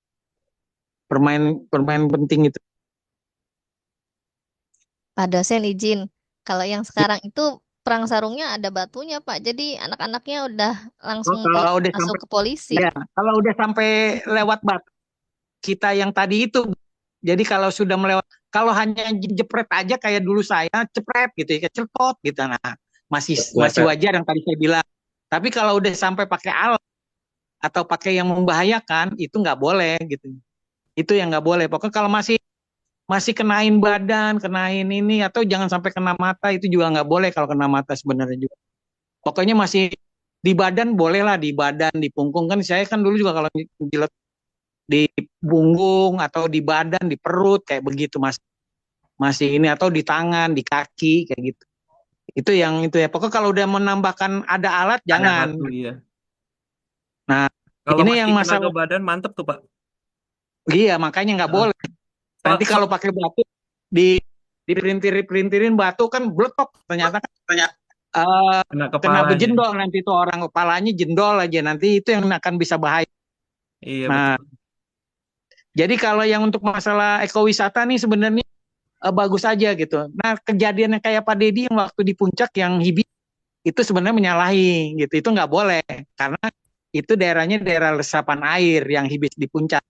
permain penting itu. Pak dosen izin, kalau yang sekarang itu perang sarungnya ada batunya Pak, jadi anak-anaknya udah langsung masuk ke polisi. Ya, kalau udah sampai lewat batu kita yang tadi itu, jadi kalau sudah melewat, kalau hanya jepret aja kayak dulu saya cepret gitu ya, celepot gitu, nah masih wajar yang tadi saya bilang. Tapi kalau udah sampai pakai alat atau pakai yang membahayakan, itu nggak boleh gitu. Itu yang nggak boleh. Pokoknya kalau masih kenain badan, kenain ini, atau jangan sampai kena mata, itu juga nggak boleh kalau kena mata sebenarnya juga. Pokoknya masih di badan boleh lah, di badan, di punggung kan saya kan dulu juga kalau jilat di punggung atau di badan, di perut kayak begitu masih ini atau di tangan, di kaki kayak gitu. Itu yang itu ya. Pokoknya kalau udah menambahkan ada alat Ada jangan. batu, iya. Nah, Kalau ini masih yang kena masalah ke badan, mantep tuh, Pak. iya makanya nggak boleh. Nanti kalau pakai batu diperintirin batu kan bletok ternyata Kena kena kepalanya. bejendol nanti itu orang kepalanya jendol aja nanti itu yang akan bisa bahaya. Iya, Nah, betul. jadi kalau yang untuk masalah ekowisata nih sebenarnya bagus aja gitu. Nah, kejadian yang kayak Pak Dedi yang waktu di puncak yang Hibi itu sebenarnya menyalahi gitu. Itu nggak boleh karena itu daerahnya daerah resapan air yang Hibis di puncak.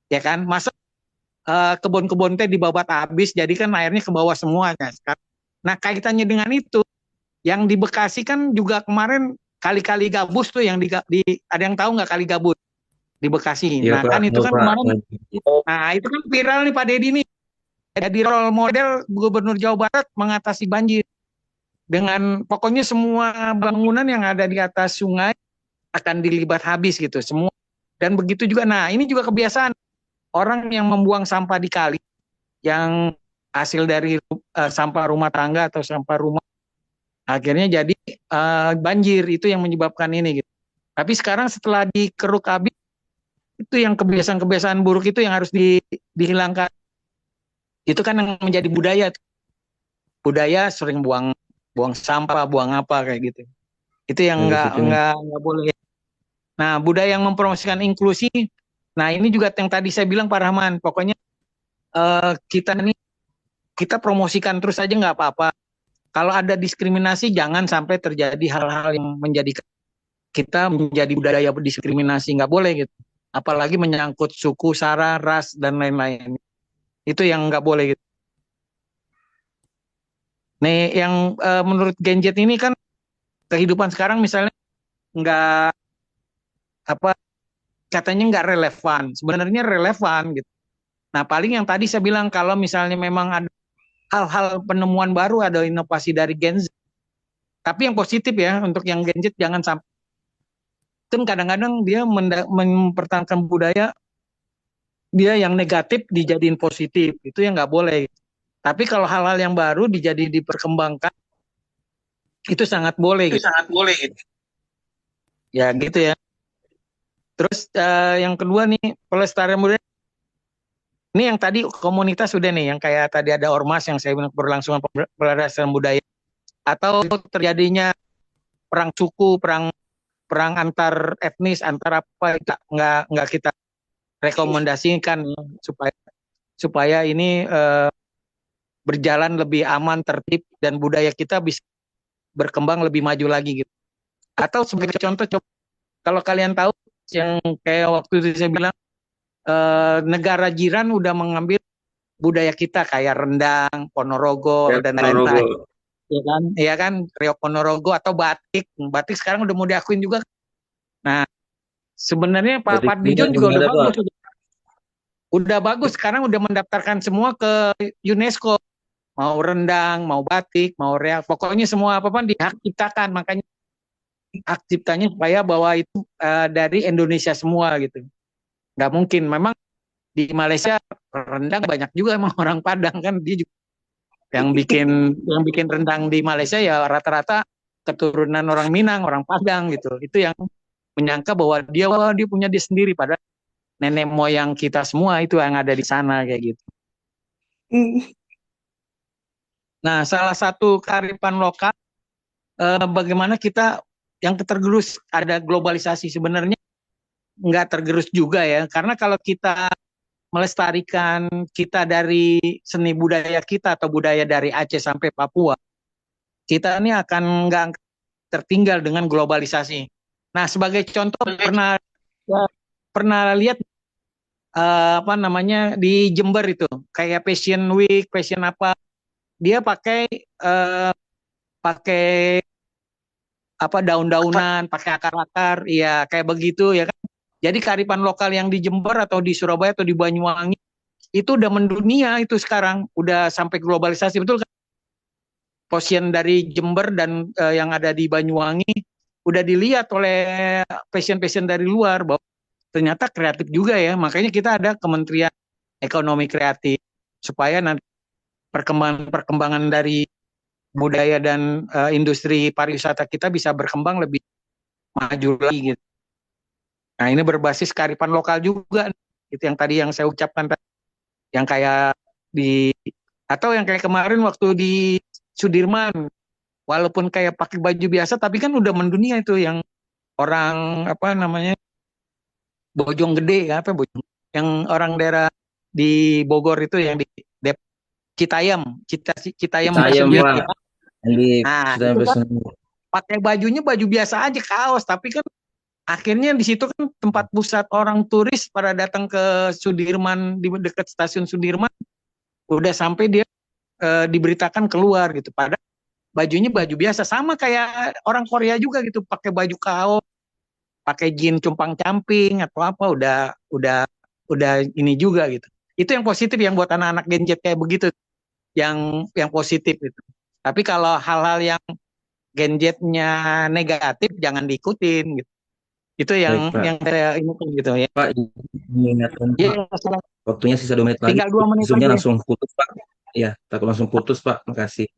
Ya kan? Masa kebun-kebun teh dibabat habis jadi kan airnya ke bawah semua kan. Nah, kaitannya dengan itu yang di Bekasi kan juga kemarin kali-kali gabus tuh yang ada yang tahu nggak kali gabus di Bekasi. Iya Nah, Pak, kan itu tahu kan Pak. kemarin nah, itu kan viral nih Pak Dedi nih. Jadi role model Gubernur Jawa Barat mengatasi banjir dengan pokoknya semua bangunan yang ada di atas sungai akan dilibat habis gitu semua. Dan begitu juga. Nah, ini juga kebiasaan orang yang membuang sampah di kali yang hasil dari sampah rumah tangga atau sampah rumah akhirnya jadi banjir itu yang menyebabkan ini gitu. Tapi sekarang setelah dikeruk habis itu yang kebiasaan-kebiasaan buruk itu yang harus dihilangkan. Itu kan yang menjadi budaya. Budaya sering buang sampah, buang apa kayak gitu. Itu yang nggak boleh. Nah, budaya yang mempromosikan inklusi. Nah, ini juga yang tadi saya bilang Pak Rahman. Pokoknya kita promosikan terus aja nggak apa-apa. Kalau ada diskriminasi jangan sampai terjadi hal-hal yang menjadikan kita menjadi budaya diskriminasi, nggak boleh gitu. Apalagi menyangkut suku, sara, ras dan lain-lain. Itu yang nggak boleh gitu. Nih yang menurut Genjet ini kan kehidupan sekarang misalnya nggak katanya nggak relevan. Sebenarnya relevan gitu. Nah, paling yang tadi saya bilang kalau misalnya memang ada hal-hal penemuan baru, ada inovasi dari Gen Z. Tapi yang positif ya, untuk yang Gen Z jangan sampai. Kan kadang-kadang dia mempertahankan budaya, dia yang negatif dijadiin positif. Itu yang nggak boleh. Tapi kalau hal-hal yang baru diperkembangkan, itu sangat boleh. Itu sangat boleh. Ya gitu ya. Terus yang kedua nih, pelestarian budaya. Ini yang tadi komunitas sudah nih, yang kayak tadi ada ormas yang saya bilang berlangsungan pelestarian budaya. Atau terjadinya perang suku, perang antar etnis, antar apa, nggak kita rekomendasikan supaya ini berjalan lebih aman, tertib, dan budaya kita bisa berkembang lebih maju lagi gitu. Atau sebagai contoh, kalau kalian tahu yang kayak waktu itu saya bilang negara jiran udah mengambil budaya kita kayak rendang, Ponorogo dan lain-lain. Ya kan, Riok Ponorogo atau batik sekarang udah mau diakuin juga. Nah, sebenarnya Pak Fadlijon juga udah bagus. Udah bagus, sekarang udah mendaftarkan semua ke UNESCO. Mau rendang, mau batik, mau reak, pokoknya semua apa-apa dihak ciptakan. Makanya hak ciptanya supaya bahwa itu dari Indonesia semua gitu. Nggak mungkin. Memang di Malaysia rendang banyak juga emang orang Padang kan, dia juga yang bikin rendang di Malaysia ya rata-rata keturunan orang Minang, orang Padang gitu. Itu yang menyangka bahwa dia punya dia sendiri, padahal nenek moyang kita semua itu yang ada di sana kayak gitu. Nah, salah satu kearifan lokal bagaimana kita yang tergerus ada globalisasi, sebenarnya nggak tergerus juga ya, karena kalau kita melestarikan kita dari seni budaya kita atau budaya dari Aceh sampai Papua, kita ini akan nggak tertinggal dengan globalisasi. Nah, sebagai contoh pernah lihat di Jember itu kayak Fashion Week, fashion apa, dia pakai daun-daunan, pakai akar-akar, ya kayak begitu ya kan. Jadi kearifan lokal yang di Jember atau di Surabaya atau di Banyuwangi itu udah mendunia, itu sekarang udah sampai globalisasi, betul kan? Fashion dari Jember dan yang ada di Banyuwangi udah dilihat oleh passion-passion dari luar bahwa ternyata kreatif juga ya. Makanya kita ada Kementerian Ekonomi Kreatif supaya nanti perkembangan dari budaya dan industri pariwisata kita bisa berkembang lebih maju lagi gitu. Nah, ini berbasis kearifan lokal juga. Itu yang tadi yang saya ucapkan tadi. Yang kayak atau yang kayak kemarin waktu di Sudirman, walaupun kayak pakai baju biasa tapi kan udah mendunia itu yang orang apa namanya Bojonggede yang orang daerah di Bogor itu yang di Citayam Citayam Fashion Week Pak, ya. yang di Nah, Citayam itu kan Fashion Week. pakai bajunya baju biasa aja kaos, tapi kan akhirnya di situ kan tempat pusat orang turis pada datang ke Sudirman di dekat stasiun Sudirman, udah sampai dia diberitakan keluar gitu. Padahal bajunya baju biasa sama kayak orang Korea juga gitu, pakai baju kaos, pakai jeans compang-camping atau apa udah ini juga gitu. Itu yang positif yang buat anak-anak Gen Z kayak begitu, yang positif gitu. Tapi kalau hal-hal yang Gen Z-nya negatif jangan diikutin gitu. Itu yang Baik, Pak. yang saya ingatkan gitu ya. Pak, mengingatkan Ya, Pak, waktunya sisa 2 menit lagi. tinggal 2 menit Zoom-nya lagi. langsung putus, Pak. Ya, takut langsung putus, Pak. Makasih.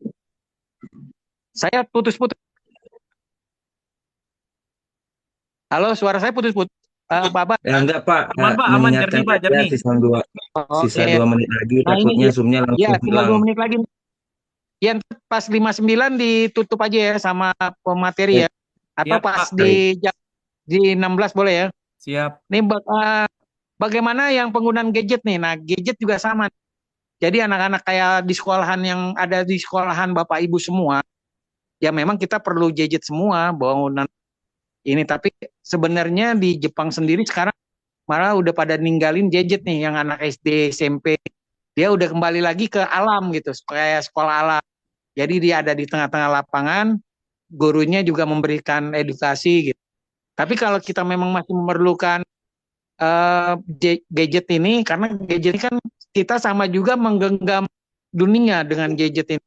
Saya putus-putus. Halo, suara saya putus-putus. Bapak. Enggak, Pak. Aman, Pak. Aman, Mengingatkan jernih, Pak. aja Jernih. sisa Oke. 2 menit lagi. Nah, ini Takutnya Zoom-nya ya langsung tinggal 2 hilang. menit lagi. Ya, ntar pas 59 ditutup aja ya sama pemateri ya. Atau Siap, pas Pak. di 16 boleh ya. Siap. Nih bagaimana yang penggunaan gadget nih? Nah, gadget juga sama. Jadi anak-anak kayak di sekolahan yang ada di sekolahan Bapak Ibu semua, ya memang kita perlu gadget semua bangunan ini. Tapi sebenarnya di Jepang sendiri sekarang malah udah pada ninggalin gadget nih, yang anak SD, SMP. Dia udah kembali lagi ke alam gitu, kayak sekolah alam. Jadi dia ada di tengah-tengah lapangan, gurunya juga memberikan edukasi gitu. Tapi kalau kita memang masih memerlukan gadget ini, karena gadget ini kan kita sama juga menggenggam dunia dengan gadget ini,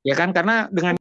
ya kan? Karena dengan